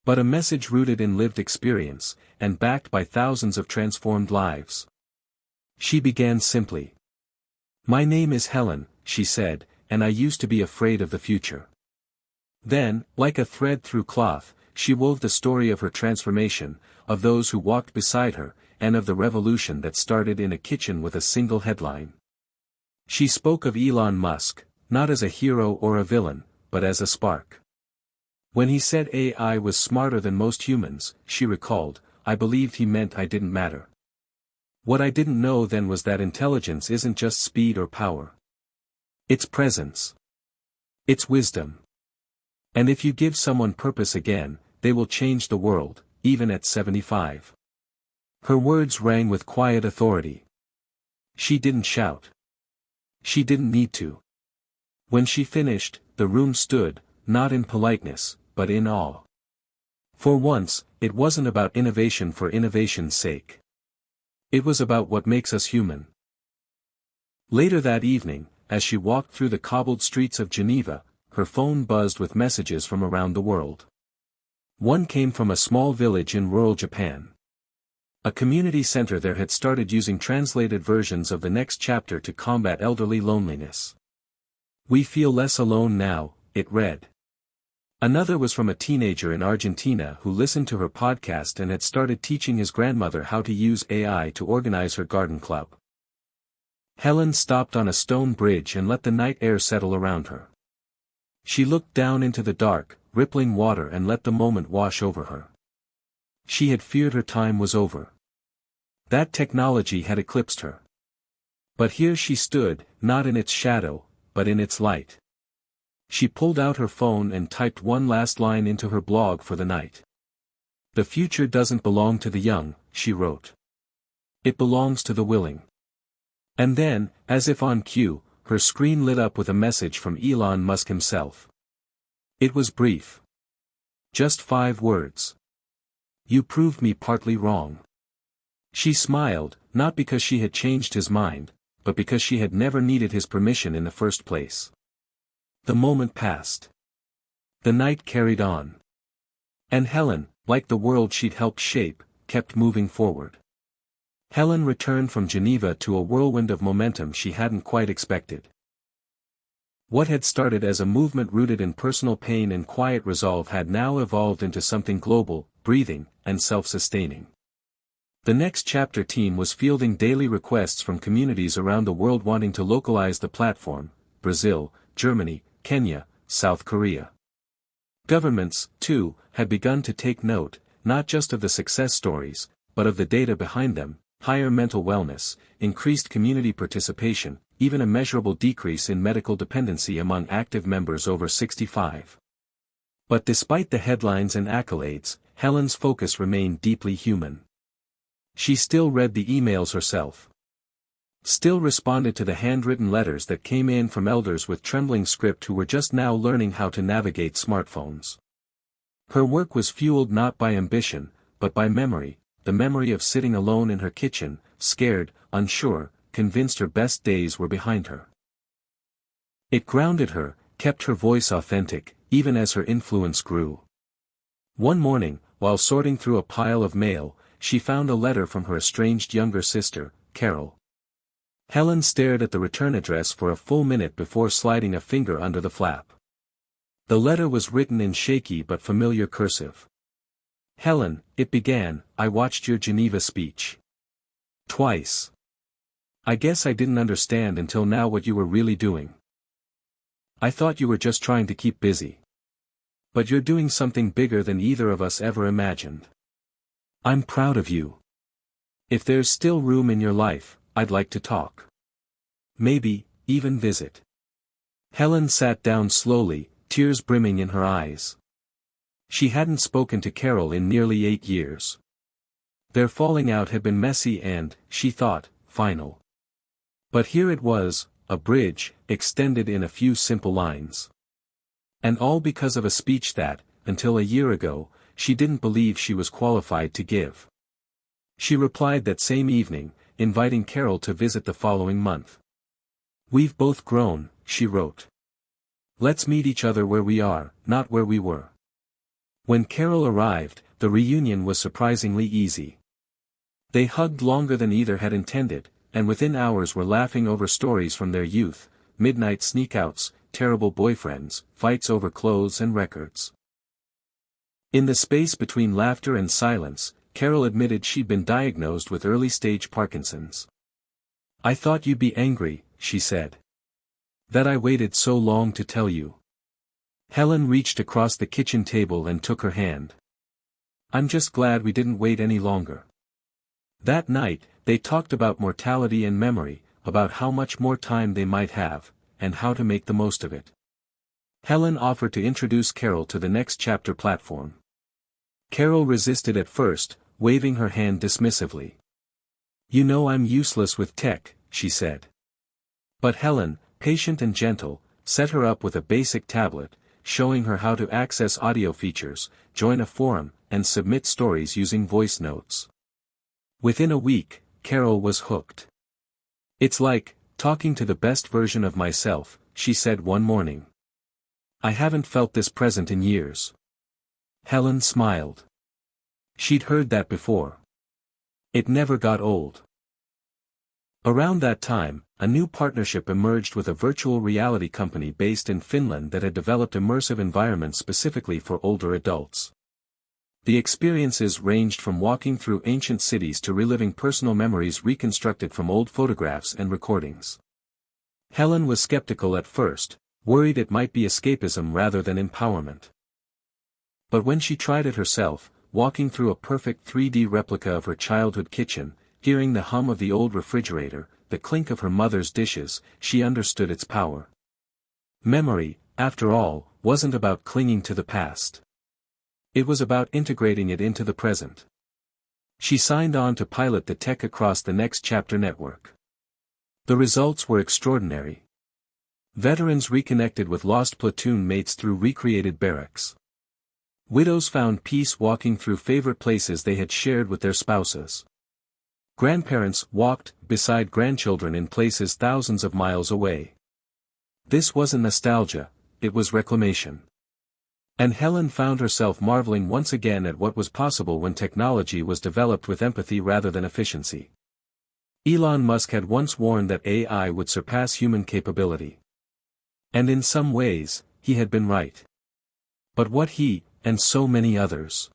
but a message rooted in lived experience, and backed by thousands of transformed lives. She began simply. "My name is Helen," she said, "and I used to be afraid of the future." Then, like a thread through cloth, she wove the story of her transformation, of those who walked beside her, and of the revolution that started in a kitchen with a single headline. She spoke of Elon Musk, not as a hero or a villain, but as a spark. When he said AI was smarter than most humans, she recalled, I believed he meant I didn't matter. What I didn't know then was that intelligence isn't just speed or power. It's presence. It's wisdom. And if you give someone purpose again, they will change the world, even at 75. Her words rang with quiet authority. She didn't shout. She didn't need to. When she finished, the room stood, not in politeness, but in awe. For once, it wasn't about innovation for innovation's sake. It was about what makes us human. Later that evening, as she walked through the cobbled streets of Geneva, her phone buzzed with messages from around the world. One came from a small village in rural Japan. A community center there had started using translated versions of the next chapter to combat elderly loneliness. We feel less alone now, it read. Another was from a teenager in Argentina who listened to her podcast and had started teaching his grandmother how to use AI to organize her garden club. Helen stopped on a stone bridge and let the night air settle around her. She looked down into the dark, rippling water and let the moment wash over her. She had feared her time was over. That technology had eclipsed her. But here she stood, not in its shadow, but in its light. She pulled out her phone and typed one last line into her blog for the night. The future doesn't belong to the young, she wrote. It belongs to the willing. And then, as if on cue, her screen lit up with a message from Elon Musk himself. It was brief. Just 5 words. You proved me partly wrong. She smiled, not because she had changed his mind, but because she had never needed his permission in the first place. The moment passed. The night carried on. And Helen, like the world she'd helped shape, kept moving forward. Helen returned from Geneva to a whirlwind of momentum she hadn't quite expected. What had started as a movement rooted in personal pain and quiet resolve had now evolved into something global, breathing, and self-sustaining. The Next Chapter team was fielding daily requests from communities around the world wanting to localize the platform: Brazil, Germany, Kenya, South Korea. Governments, too, had begun to take note, not just of the success stories, but of the data behind them: higher mental wellness, increased community participation, even a measurable decrease in medical dependency among active members over 65. But despite the headlines and accolades, Helen's focus remained deeply human. She still read the emails herself. Still responded to the handwritten letters that came in from elders with trembling script who were just now learning how to navigate smartphones. Her work was fueled not by ambition, but by memory, the memory of sitting alone in her kitchen, scared, unsure, convinced her best days were behind her. It grounded her, kept her voice authentic, even as her influence grew. One morning, while sorting through a pile of mail, she found a letter from her estranged younger sister, Carol. Helen stared at the return address for a full minute before sliding a finger under the flap. The letter was written in shaky but familiar cursive. Helen, it began, I watched your Geneva speech. Twice. I guess I didn't understand until now what you were really doing. I thought you were just trying to keep busy. But you're doing something bigger than either of us ever imagined. I'm proud of you. If there's still room in your life, I'd like to talk. Maybe, even visit. Helen sat down slowly, tears brimming in her eyes. She hadn't spoken to Carol in nearly 8 years. Their falling out had been messy and, she thought, final. But here it was, a bridge, extended in a few simple lines. And all because of a speech that, until a year ago, she didn't believe she was qualified to give. She replied that same evening, inviting Carol to visit the following month. We've both grown, she wrote. Let's meet each other where we are, not where we were. When Carol arrived, the reunion was surprisingly easy. They hugged longer than either had intended, and within hours were laughing over stories from their youth: midnight sneakouts, terrible boyfriends, fights over clothes and records. In the space between laughter and silence, Carol admitted she'd been diagnosed with early-stage Parkinson's. I thought you'd be angry, she said. That I waited so long to tell you. Helen reached across the kitchen table and took her hand. I'm just glad we didn't wait any longer. That night, they talked about mortality and memory, about how much more time they might have, and how to make the most of it. Helen offered to introduce Carol to the next chapter platform. Carol resisted at first, waving her hand dismissively. You know I'm useless with tech, she said. But Helen, patient and gentle, set her up with a basic tablet, showing her how to access audio features, join a forum, and submit stories using voice notes. Within a week, Carol was hooked. It's like talking to the best version of myself, she said one morning. I haven't felt this present in years. Helen smiled. She'd heard that before. It never got old. Around that time, a new partnership emerged with a virtual reality company based in Finland that had developed immersive environments specifically for older adults. The experiences ranged from walking through ancient cities to reliving personal memories reconstructed from old photographs and recordings. Helen was skeptical at first, worried it might be escapism rather than empowerment. But when she tried it herself, walking through a perfect 3D replica of her childhood kitchen, hearing the hum of the old refrigerator, the clink of her mother's dishes, she understood its power. Memory, after all, wasn't about clinging to the past. It was about integrating it into the present. She signed on to pilot the tech across the Next Chapter network. The results were extraordinary. Veterans reconnected with lost platoon mates through recreated barracks. Widows found peace walking through favorite places they had shared with their spouses. Grandparents walked beside grandchildren in places thousands of miles away. This wasn't nostalgia, it was reclamation. And Helen found herself marveling once again at what was possible when technology was developed with empathy rather than efficiency. Elon Musk had once warned that AI would surpass human capability. And in some ways, he had been right. But what he, and so many others,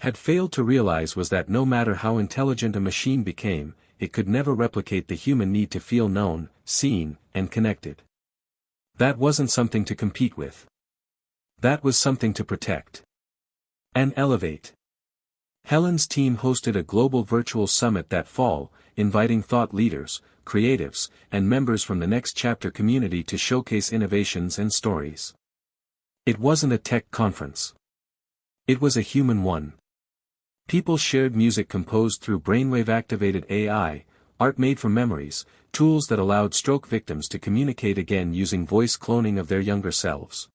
had failed to realize was that no matter how intelligent a machine became, it could never replicate the human need to feel known, seen, and connected. That wasn't something to compete with. That was something to protect. And elevate. Helen's team hosted a global virtual summit that fall, inviting thought leaders, creatives, and members from the Next Chapter community to showcase innovations and stories. It wasn't a tech conference. It was a human one. People shared music composed through brainwave-activated AI, art made from memories, tools that allowed stroke victims to communicate again using voice cloning of their younger selves.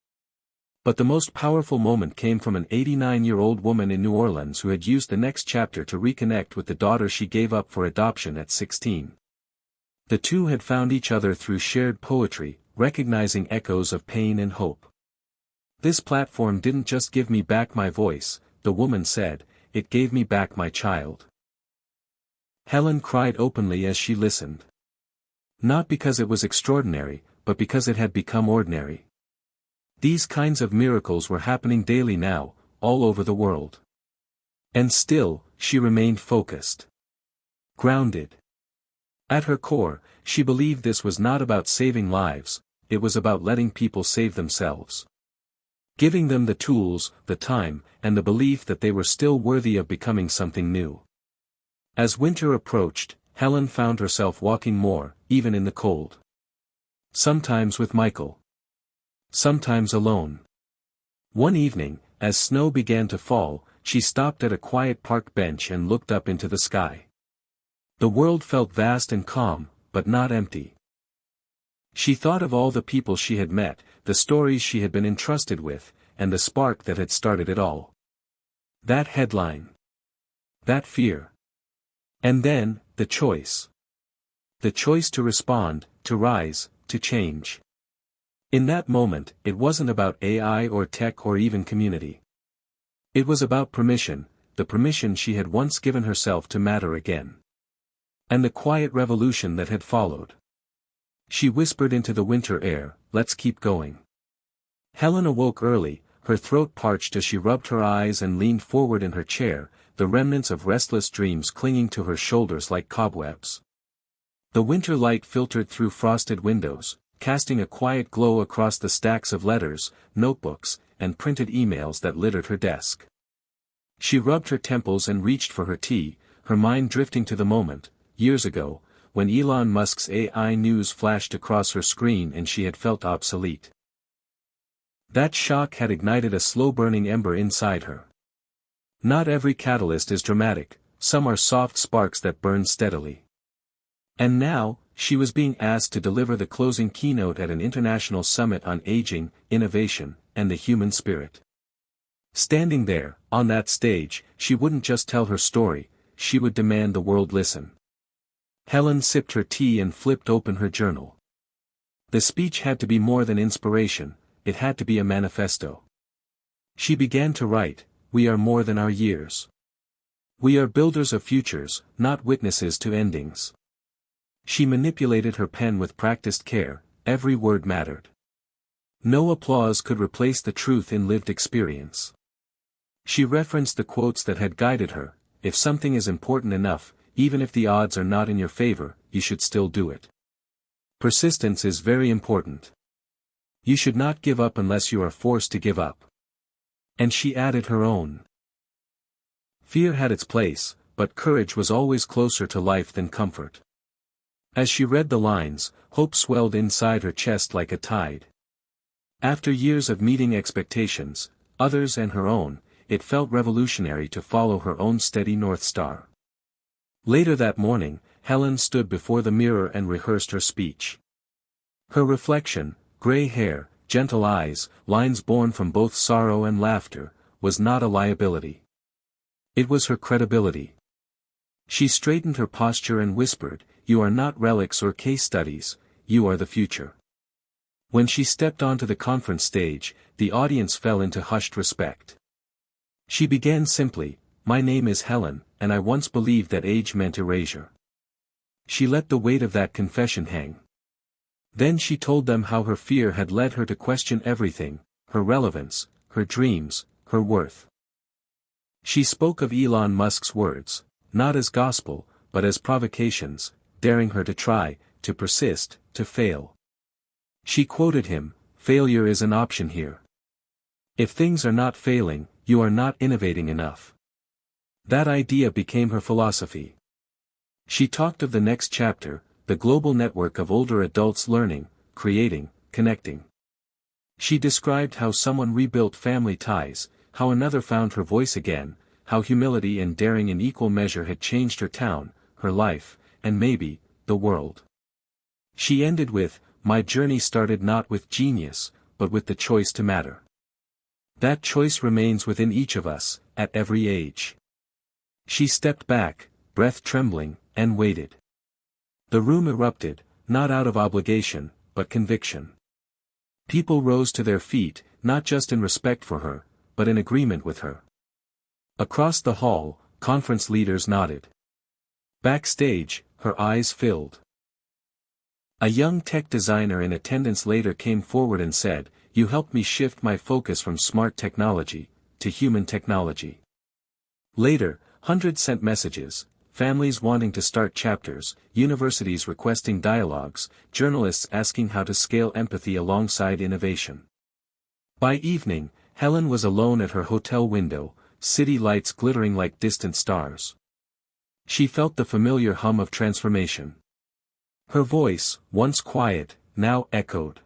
But the most powerful moment came from an 89-year-old woman in New Orleans who had used the Next Chapter to reconnect with the daughter she gave up for adoption at 16. The two had found each other through shared poetry, recognizing echoes of pain and hope. This platform didn't just give me back my voice, the woman said, it gave me back my child. Helen cried openly as she listened. Not because it was extraordinary, but because it had become ordinary. These kinds of miracles were happening daily now, all over the world. And still, she remained focused. Grounded. At her core, she believed this was not about saving lives, it was about letting people save themselves. Giving them the tools, the time, and the belief that they were still worthy of becoming something new. As winter approached, Helen found herself walking more, even in the cold. Sometimes with Michael. Sometimes alone. One evening, as snow began to fall, she stopped at a quiet park bench and looked up into the sky. The world felt vast and calm, but not empty. She thought of all the people she had met, the stories she had been entrusted with, and the spark that had started it all. That headline. That fear. And then, the choice. The choice to respond, to rise, to change. In that moment, it wasn't about AI or tech or even community. It was about permission, the permission she had once given herself to matter again. And the quiet revolution that had followed. She whispered into the winter air, let's keep going. Helen awoke early, her throat parched as she rubbed her eyes and leaned forward in her chair, the remnants of restless dreams clinging to her shoulders like cobwebs. The winter light filtered through frosted windows, casting a quiet glow across the stacks of letters, notebooks, and printed emails that littered her desk. She rubbed her temples and reached for her tea, her mind drifting to the moment, years ago, when Elon Musk's AI news flashed across her screen and she had felt obsolete. That shock had ignited a slow-burning ember inside her. Not every catalyst is dramatic, some are soft sparks that burn steadily. And now, she was being asked to deliver the closing keynote at an international summit on aging, innovation, and the human spirit. Standing there, on that stage, she wouldn't just tell her story, she would demand the world listen. Helen sipped her tea and flipped open her journal. The speech had to be more than inspiration, it had to be a manifesto. She began to write, "We are more than our years. We are builders of futures, not witnesses to endings." She manipulated her pen with practiced care, every word mattered. No applause could replace the truth in lived experience. She referenced the quotes that had guided her: "If something is important enough, even if the odds are not in your favor, you should still do it. Persistence is very important. You should not give up unless you are forced to give up." And she added her own. Fear had its place, but courage was always closer to life than comfort. As she read the lines, hope swelled inside her chest like a tide. After years of meeting expectations, others and her own, it felt revolutionary to follow her own steady North Star. Later that morning, Helen stood before the mirror and rehearsed her speech. Her reflection, gray hair, gentle eyes, lines born from both sorrow and laughter, was not a liability. It was her credibility. She straightened her posture and whispered, "You are not relics or case studies, you are the future." When she stepped onto the conference stage, the audience fell into hushed respect. She began simply, "My name is Helen, and I once believed that age meant erasure." She let the weight of that confession hang. Then she told them how her fear had led her to question everything, her relevance, her dreams, her worth. She spoke of Elon Musk's words, not as gospel, but as provocations, daring her to try, to persist, to fail. She quoted him, "Failure is an option here. If things are not failing, you are not innovating enough." That idea became her philosophy. She talked of the next chapter, the global network of older adults learning, creating, connecting. She described how someone rebuilt family ties, how another found her voice again, how humility and daring in equal measure had changed her town, her life, and maybe, the world. She ended with, "My journey started not with genius, but with the choice to matter. That choice remains within each of us, at every age." She stepped back, breath trembling, and waited. The room erupted, not out of obligation, but conviction. People rose to their feet, not just in respect for her, but in agreement with her. Across the hall, conference leaders nodded. Backstage, her eyes filled. A young tech designer in attendance later came forward and said, "You helped me shift my focus from smart technology to human technology." Later, hundreds sent messages, families wanting to start chapters, universities requesting dialogues, journalists asking how to scale empathy alongside innovation. By evening, Helen was alone at her hotel window, city lights glittering like distant stars. She felt the familiar hum of transformation. Her voice, once quiet, now echoed.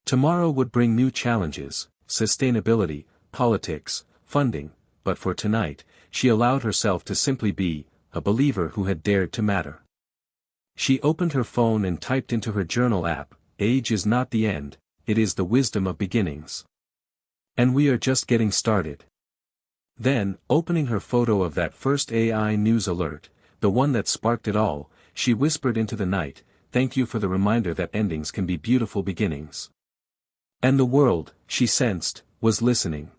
Tomorrow would bring new challenges, sustainability, politics, funding, but for tonight, she allowed herself to simply be, a believer who had dared to matter. She opened her phone and typed into her journal app, "Age is not the end, it is the wisdom of beginnings. And we are just getting started." Then, opening her photo of that first AI news alert, the one that sparked it all, she whispered into the night, "Thank you for the reminder that endings can be beautiful beginnings." And the world, she sensed, was listening.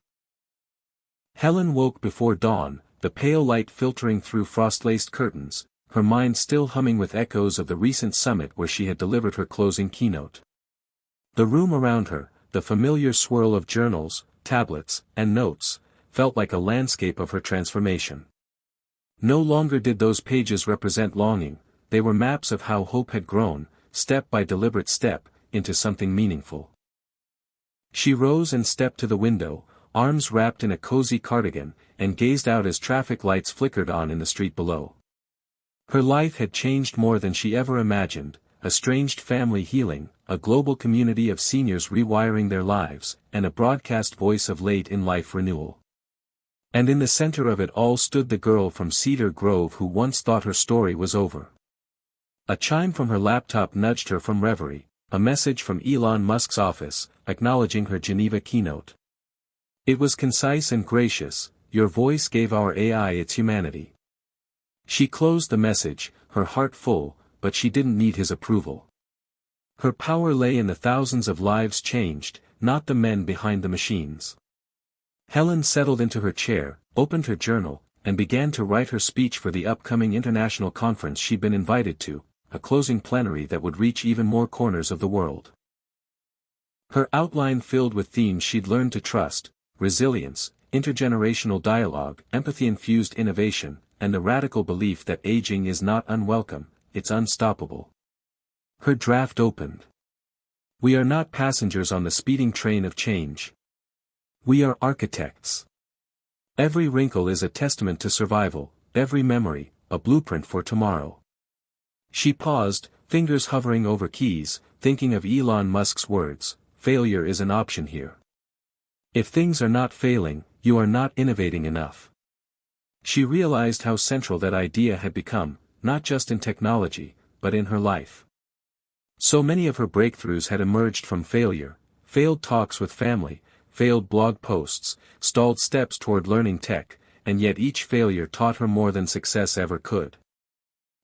Helen woke before dawn, the pale light filtering through frost-laced curtains, her mind still humming with echoes of the recent summit where she had delivered her closing keynote. The room around her, the familiar swirl of journals, tablets, and notes, felt like a landscape of her transformation. No longer did those pages represent longing, they were maps of how hope had grown, step by deliberate step, into something meaningful. She rose and stepped to the window, arms wrapped in a cozy cardigan, and gazed out as traffic lights flickered on in the street below. Her life had changed more than she ever imagined, estranged family healing, a global community of seniors rewiring their lives, and a broadcast voice of late-in-life renewal. And in the center of it all stood the girl from Cedar Grove who once thought her story was over. A chime from her laptop nudged her from reverie, a message from Elon Musk's office, acknowledging her Geneva keynote. It was concise and gracious, "Your voice gave our AI its humanity." She closed the message, her heart full, but she didn't need his approval. Her power lay in the thousands of lives changed, not the men behind the machines. Helen settled into her chair, opened her journal, and began to write her speech for the upcoming international conference she'd been invited to, a closing plenary that would reach even more corners of the world. Her outline filled with themes she'd learned to trust: resilience, intergenerational dialogue, empathy-infused innovation, and the radical belief that aging is not unwelcome, it's unstoppable. Her draft opened. "We are not passengers on the speeding train of change. We are architects. Every wrinkle is a testament to survival, every memory, a blueprint for tomorrow." She paused, fingers hovering over keys, thinking of Elon Musk's words, "Failure is an option here. If things are not failing, you are not innovating enough." She realized how central that idea had become, not just in technology, but in her life. So many of her breakthroughs had emerged from failure: failed talks with family, failed blog posts, stalled steps toward learning tech, and yet each failure taught her more than success ever could.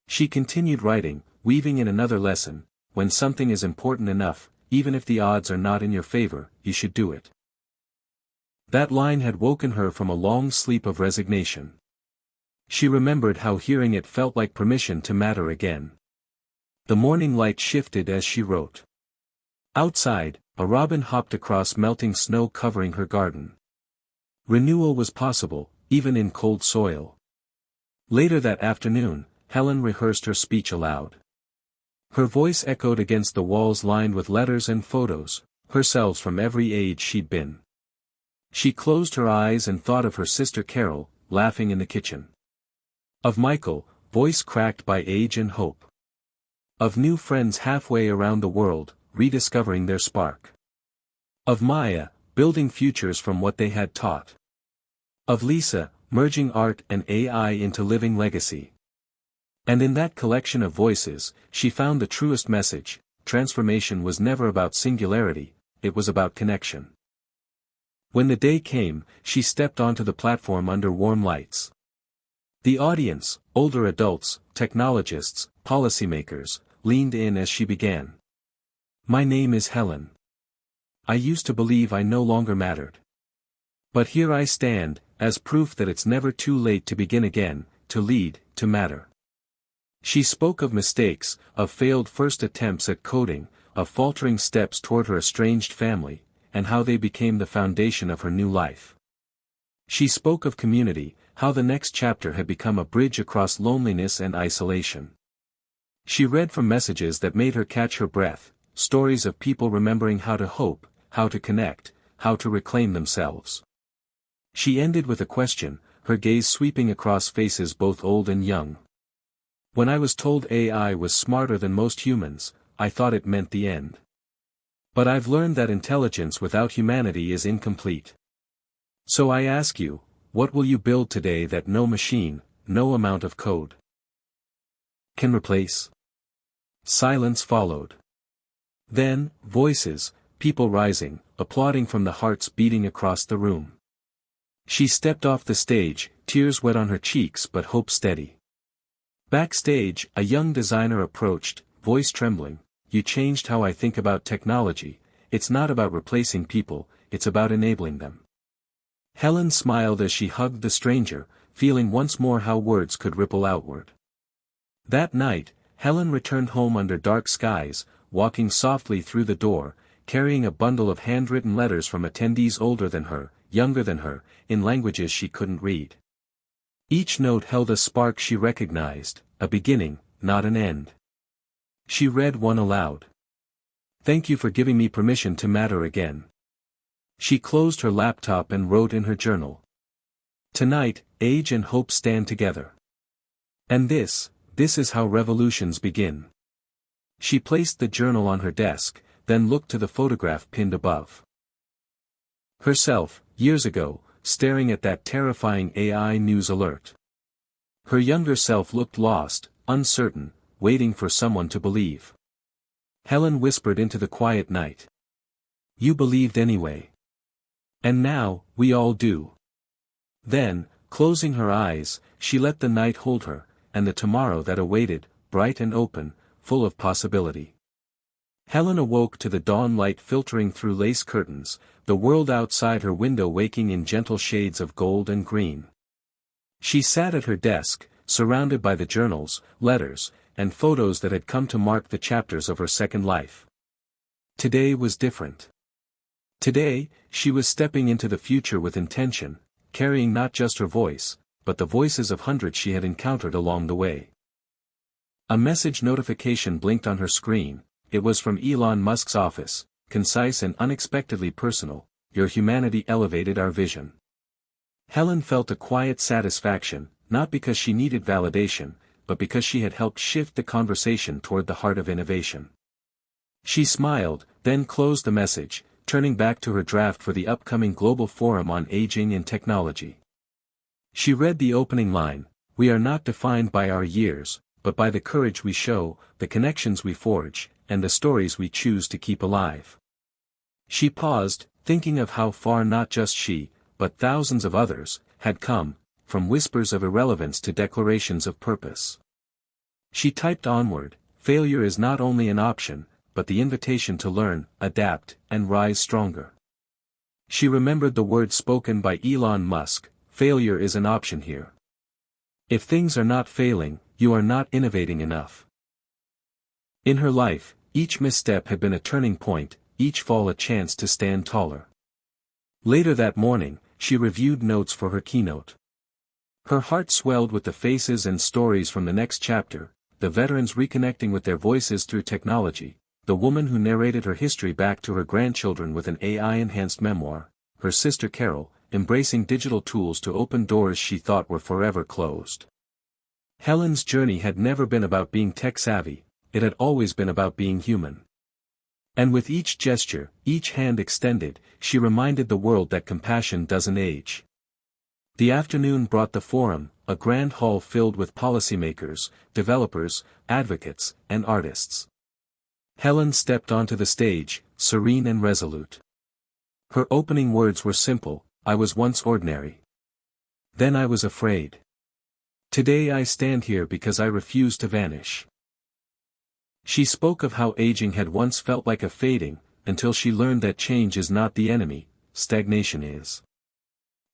She continued writing, weaving in another lesson: when something is important enough, even if the odds are not in your favor, you should do it. That line had woken her from a long sleep of resignation. She remembered how hearing it felt like permission to matter again. The morning light shifted as she wrote. Outside, a robin hopped across melting snow covering her garden. Renewal was possible, even in cold soil. Later that afternoon, Helen rehearsed her speech aloud. Her voice echoed against the walls lined with letters and photos, herselves from every age she'd been. She closed her eyes and thought of her sister Carol, laughing in the kitchen. Of Michael, voice cracked by age and hope. Of new friends halfway around the world, rediscovering their spark. Of Maya, building futures from what they had taught. Of Lisa, merging art and AI into living legacy. And in that collection of voices, she found the truest message: transformation was never about singularity, it was about connection. When the day came, she stepped onto the platform under warm lights. The audience, older adults, technologists, policymakers, leaned in as she began. "My name is Helen. I used to believe I no longer mattered. But here I stand, as proof that it's never too late to begin again, to lead, to matter." She spoke of mistakes, of failed first attempts at coding, of faltering steps toward her estranged family, and how they became the foundation of her new life. She spoke of community, how the next chapter had become a bridge across loneliness and isolation. She read from messages that made her catch her breath, stories of people remembering how to hope, how to connect, how to reclaim themselves. She ended with a question, her gaze sweeping across faces both old and young. "When I was told AI was smarter than most humans, I thought it meant the end. But I've learned that intelligence without humanity is incomplete. So I ask you, what will you build today that no machine, no amount of code can replace?" Silence followed. Then, voices, people rising, applauding from the hearts beating across the room. She stepped off the stage, tears wet on her cheeks but hope steady. Backstage, a young designer approached, voice trembling, "You changed how I think about technology. It's not about replacing people, it's about enabling them." Helen smiled as she hugged the stranger, feeling once more how words could ripple outward. That night, Helen returned home under dark skies, walking softly through the door, carrying a bundle of handwritten letters from attendees older than her, younger than her, in languages she couldn't read. Each note held a spark she recognized, a beginning, not an end. She read one aloud. Thank you for giving me permission to matter again. She closed her laptop and wrote in her journal. Tonight, age and hope stand together. And this is how revolutions begin. She placed the journal on her desk, then looked to the photograph pinned above. Herself, years ago, staring at that terrifying AI news alert. Her younger self looked lost, uncertain, waiting for someone to believe. Helen whispered into the quiet night. You believed anyway. And now, we all do. Then, closing her eyes, she let the night hold her, and the tomorrow that awaited, bright and open, full of possibility. Helen awoke to the dawn light filtering through lace curtains, the world outside her window waking in gentle shades of gold and green. She sat at her desk, surrounded by the journals, letters, and photos that had come to mark the chapters of her second life. Today was different. Today, she was stepping into the future with intention, carrying not just her voice, but the voices of hundreds she had encountered along the way. A message notification blinked on her screen. It was from Elon Musk's office, concise and unexpectedly personal. Your humanity elevated our vision. Helen felt a quiet satisfaction, not because she needed validation, but because she had helped shift the conversation toward the heart of innovation. She smiled, then closed the message, turning back to her draft for the upcoming Global Forum on Aging and Technology. She read the opening line, "We are not defined by our years, but by the courage we show, the connections we forge, and the stories we choose to keep alive." She paused, thinking of how far not just she, but thousands of others, had come, from whispers of irrelevance to declarations of purpose. She typed onward, failure is not only an option, but the invitation to learn, adapt, and rise stronger. She remembered the words spoken by Elon Musk, failure is an option here. If things are not failing, you are not innovating enough. In her life, each misstep had been a turning point, each fall a chance to stand taller. Later that morning, she reviewed notes for her keynote. Her heart swelled with the faces and stories from the next chapter, the veterans reconnecting with their voices through technology, the woman who narrated her history back to her grandchildren with an AI-enhanced memoir, her sister Carol, embracing digital tools to open doors she thought were forever closed. Helen's journey had never been about being tech-savvy, it had always been about being human. And with each gesture, each hand extended, she reminded the world that compassion doesn't age. The afternoon brought the forum, a grand hall filled with policymakers, developers, advocates, and artists. Helen stepped onto the stage, serene and resolute. Her opening words were simple, I was once ordinary. Then I was afraid. Today I stand here because I refuse to vanish. She spoke of how aging had once felt like a fading, until she learned that change is not the enemy, stagnation is.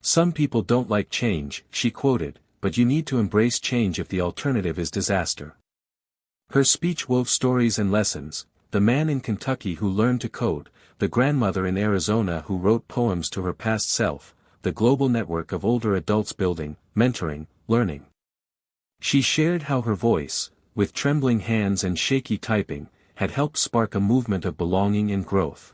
Some people don't like change, she quoted, but you need to embrace change if the alternative is disaster. Her speech wove stories and lessons, the man in Kentucky who learned to code, the grandmother in Arizona who wrote poems to her past self, the global network of older adults building, mentoring, learning. She shared how her voice, with trembling hands and shaky typing, had helped spark a movement of belonging and growth.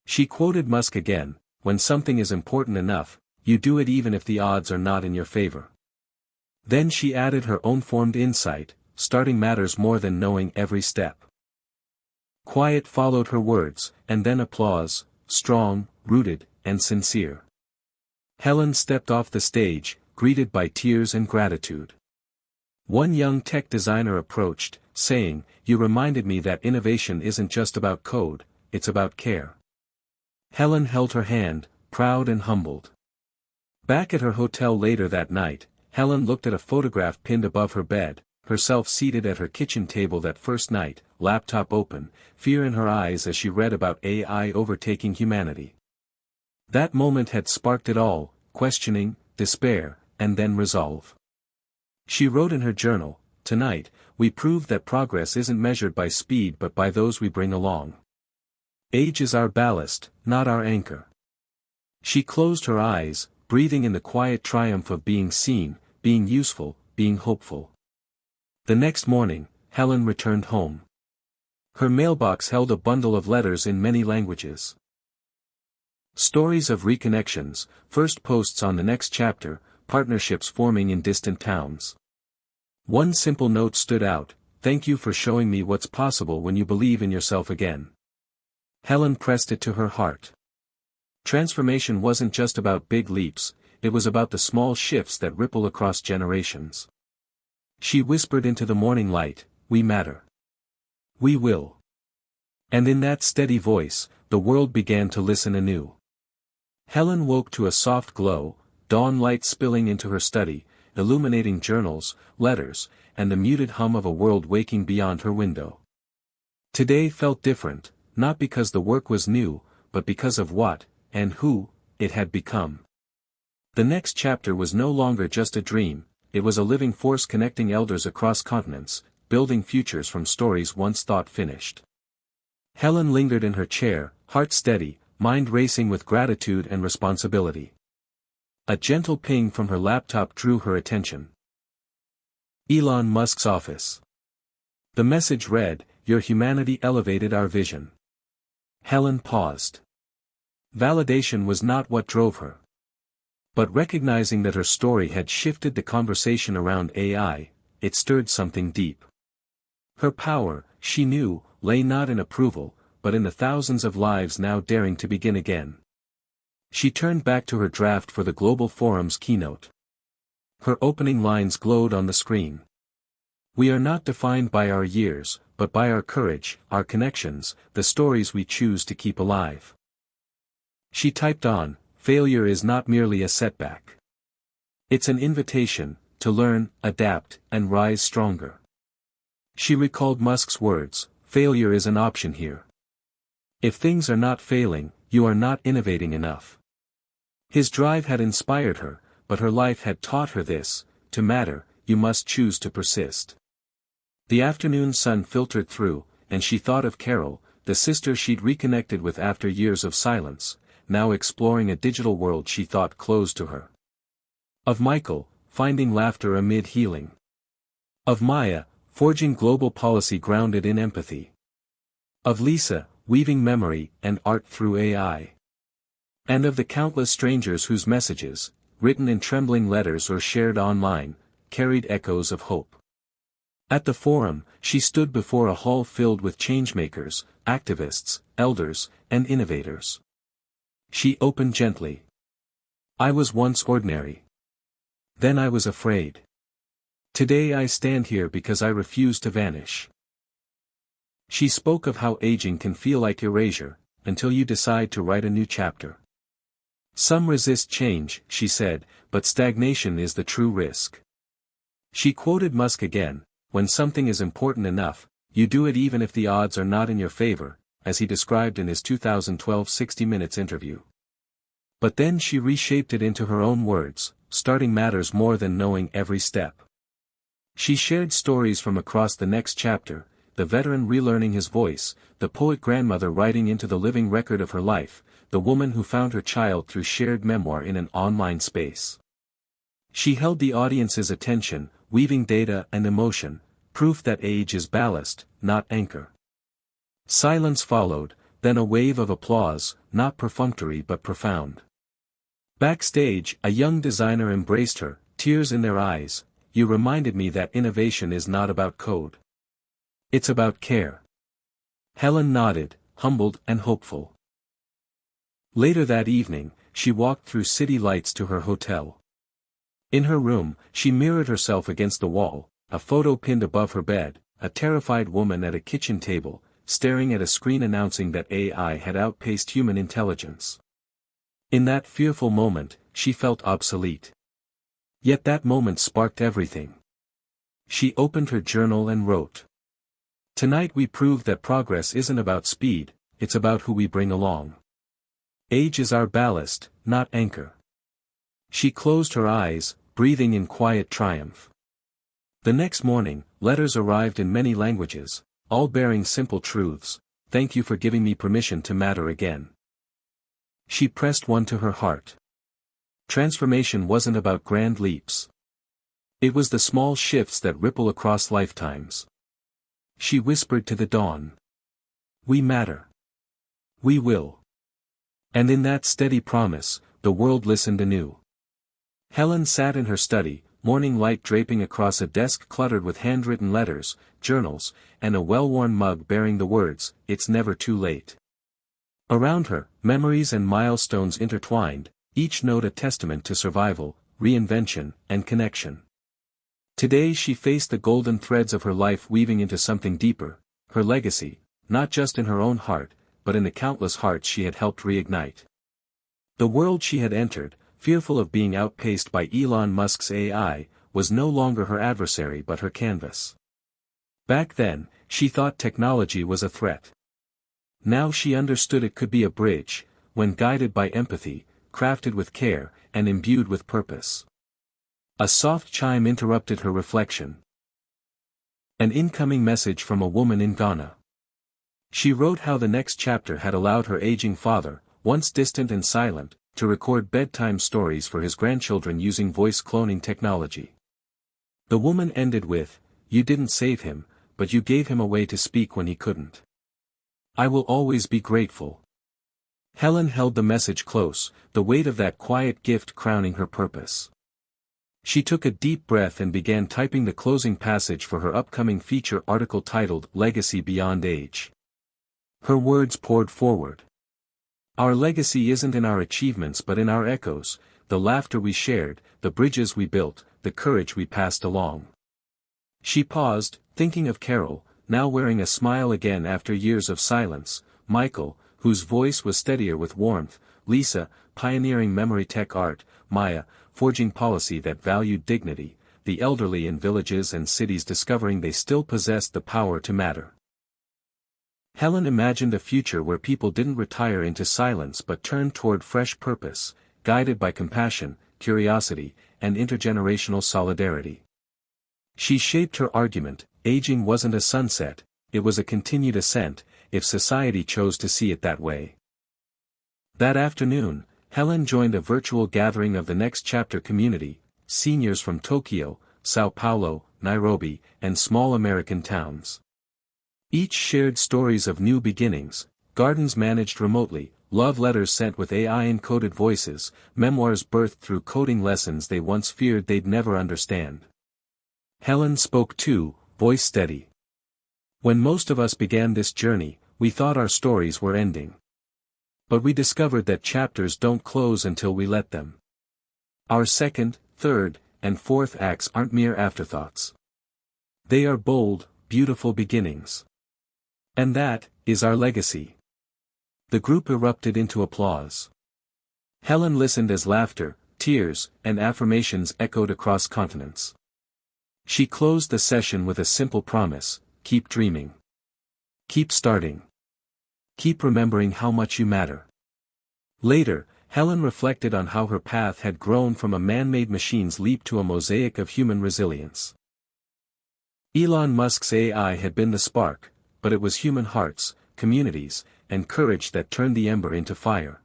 She quoted Musk again, when something is important enough, you do it even if the odds are not in your favor. Then she added her own formed insight, starting matters more than knowing every step. Quiet followed her words, and then applause, strong, rooted, and sincere. Helen stepped off the stage, greeted by tears and gratitude. One young tech designer approached, saying, "You reminded me that innovation isn't just about code, it's about care." Helen held her hand, proud and humbled. Back at her hotel later that night, Helen looked at a photograph pinned above her bed, herself seated at her kitchen table that first night, laptop open, fear in her eyes as she read about AI overtaking humanity. That moment had sparked it all, questioning, despair, and then resolve. She wrote in her journal, "Tonight, we proved that progress isn't measured by speed but by those we bring along. Age is our ballast, not our anchor." She closed her eyes, breathing in the quiet triumph of being seen, being useful, being hopeful. The next morning, Helen returned home. Her mailbox held a bundle of letters in many languages. Stories of reconnections, first posts on the next chapter, partnerships forming in distant towns. One simple note stood out: "Thank you for showing me what's possible when you believe in yourself again." Helen pressed it to her heart. Transformation wasn't just about big leaps, it was about the small shifts that ripple across generations. She whispered into the morning light, "We matter. We will." And in that steady voice, the world began to listen anew. Helen woke to a soft glow, dawn light spilling into her study, illuminating journals, letters, and the muted hum of a world waking beyond her window. Today felt different, not because the work was new, but because of what, and who, it had become. The next chapter was no longer just a dream, it was a living force connecting elders across continents, building futures from stories once thought finished. Helen lingered in her chair, heart steady, mind racing with gratitude and responsibility. A gentle ping from her laptop drew her attention. Elon Musk's office. The message read, "Your humanity elevated our vision." Helen paused. Validation was not what drove her. But recognizing that her story had shifted the conversation around AI, it stirred something deep. Her power, she knew, lay not in approval, but in the thousands of lives now daring to begin again. She turned back to her draft for the Global Forum's keynote. Her opening lines glowed on the screen. "We are not defined by our years, but by our courage, our connections, the stories we choose to keep alive." She typed on, "Failure is not merely a setback. It's an invitation, to learn, adapt, and rise stronger." She recalled Musk's words, "Failure is an option here. If things are not failing, you are not innovating enough." His drive had inspired her, but her life had taught her this: to matter, you must choose to persist. The afternoon sun filtered through, and she thought of Carol, the sister she'd reconnected with after years of silence, now exploring a digital world she thought closed to her. Of Michael, finding laughter amid healing. Of Maya, forging global policy grounded in empathy. Of Lisa, weaving memory and art through AI. And of the countless strangers whose messages, written in trembling letters or shared online, carried echoes of hope. At the forum, she stood before a hall filled with changemakers, activists, elders, and innovators. She opened gently. "I was once ordinary. Then I was afraid. Today I stand here because I refuse to vanish." She spoke of how aging can feel like erasure, until you decide to write a new chapter. "Some resist change," she said, "but stagnation is the true risk." She quoted Musk again, "When something is important enough, you do it even if the odds are not in your favor," as he described in his 2012 60 Minutes interview. But then she reshaped it into her own words, "Starting matters more than knowing every step." She shared stories from across the next chapter, the veteran relearning his voice, the poet grandmother writing into the living record of her life, the woman who found her child through shared memoir in an online space. She held the audience's attention, weaving data and emotion, proof that age is ballast, not anchor. Silence followed, then a wave of applause, not perfunctory but profound. Backstage, a young designer embraced her, tears in their eyes. "You reminded me that innovation is not about code. It's about care." Helen nodded, humbled and hopeful. Later that evening, she walked through city lights to her hotel. In her room, she mirrored herself against the wall, a photo pinned above her bed, a terrified woman at a kitchen table, staring at a screen announcing that AI had outpaced human intelligence. In that fearful moment, she felt obsolete. Yet that moment sparked everything. She opened her journal and wrote, "Tonight we proved that progress isn't about speed, it's about who we bring along. Age is our ballast, not anchor." She closed her eyes, breathing in quiet triumph. The next morning, letters arrived in many languages, all bearing simple truths: "Thank you for giving me permission to matter again." She pressed one to her heart. Transformation wasn't about grand leaps. It was the small shifts that ripple across lifetimes. She whispered to the dawn. We matter. We will. And in that steady promise, the world listened anew. Helen sat in her study, morning light draping across a desk cluttered with handwritten letters, journals, and a well-worn mug bearing the words, "It's never too late." Around her, memories and milestones intertwined, each note a testament to survival, reinvention, and connection. Today she faced the golden threads of her life weaving into something deeper, her legacy, not just in her own heart, but in the countless hearts she had helped reignite. The world she had entered, fearful of being outpaced by Elon Musk's AI, was no longer her adversary but her canvas. Back then, she thought technology was a threat. Now she understood it could be a bridge, when guided by empathy, crafted with care, and imbued with purpose. A soft chime interrupted her reflection. An incoming message from a woman in Ghana. She wrote how the next chapter had allowed her aging father, once distant and silent, to record bedtime stories for his grandchildren using voice cloning technology. The woman ended with, "You didn't save him, but you gave him a way to speak when he couldn't. I will always be grateful." Helen held the message close, the weight of that quiet gift crowning her purpose. She took a deep breath and began typing the closing passage for her upcoming feature article titled Legacy Beyond Age. Her words poured forward. Our legacy isn't in our achievements but in our echoes, the laughter we shared, the bridges we built, the courage we passed along. She paused, thinking of Carol, now wearing a smile again after years of silence, Michael, whose voice was steadier with warmth, Lisa, pioneering memory tech art, Maya, forging policy that valued dignity, the elderly in villages and cities discovering they still possessed the power to matter. Helen imagined a future where people didn't retire into silence but turned toward fresh purpose, guided by compassion, curiosity, and intergenerational solidarity. She shaped her argument, aging wasn't a sunset, it was a continued ascent, if society chose to see it that way. That afternoon, Helen joined a virtual gathering of the Next Chapter community, seniors from Tokyo, Sao Paulo, Nairobi, and small American towns. Each shared stories of new beginnings, gardens managed remotely, love letters sent with AI-encoded voices, memoirs birthed through coding lessons they once feared they'd never understand. Helen spoke too, voice steady. When most of us began this journey, we thought our stories were ending. But we discovered that chapters don't close until we let them. Our second, third, and fourth acts aren't mere afterthoughts. They are bold, beautiful beginnings. And that is our legacy. The group erupted into applause. Helen listened as laughter, tears, and affirmations echoed across continents. She closed the session with a simple promise: keep dreaming. Keep starting. Keep remembering how much you matter. Later, Helen reflected on how her path had grown from a man-made machine's leap to a mosaic of human resilience. Elon Musk's AI had been the spark, but it was human hearts, communities, and courage that turned the ember into fire.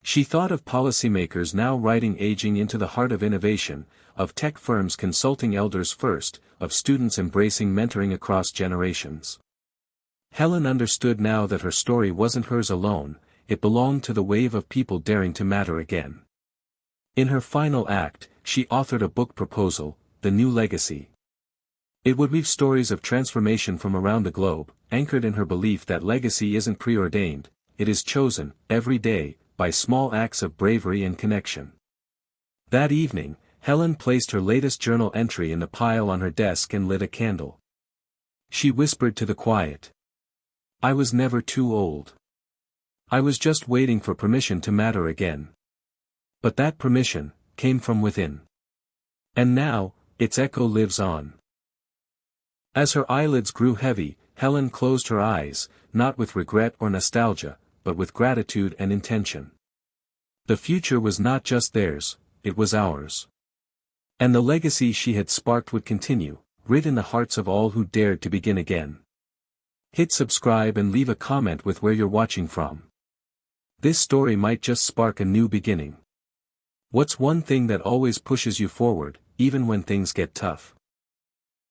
She thought of policymakers now writing aging into the heart of innovation, of tech firms consulting elders first, of students embracing mentoring across generations. Helen understood now that her story wasn't hers alone, it belonged to the wave of people daring to matter again. In her final act, she authored a book proposal, The New Legacy. It would weave stories of transformation from around the globe, anchored in her belief that legacy isn't preordained, it is chosen, every day, by small acts of bravery and connection. That evening, Helen placed her latest journal entry in the pile on her desk and lit a candle. She whispered to the quiet. I was never too old. I was just waiting for permission to matter again. But that permission came from within. And now, its echo lives on. As her eyelids grew heavy, Helen closed her eyes, not with regret or nostalgia, but with gratitude and intention. The future was not just theirs, it was ours. And the legacy she had sparked would continue, writ in the hearts of all who dared to begin again. Hit subscribe and leave a comment with where you're watching from. This story might just spark a new beginning. What's one thing that always pushes you forward, even when things get tough.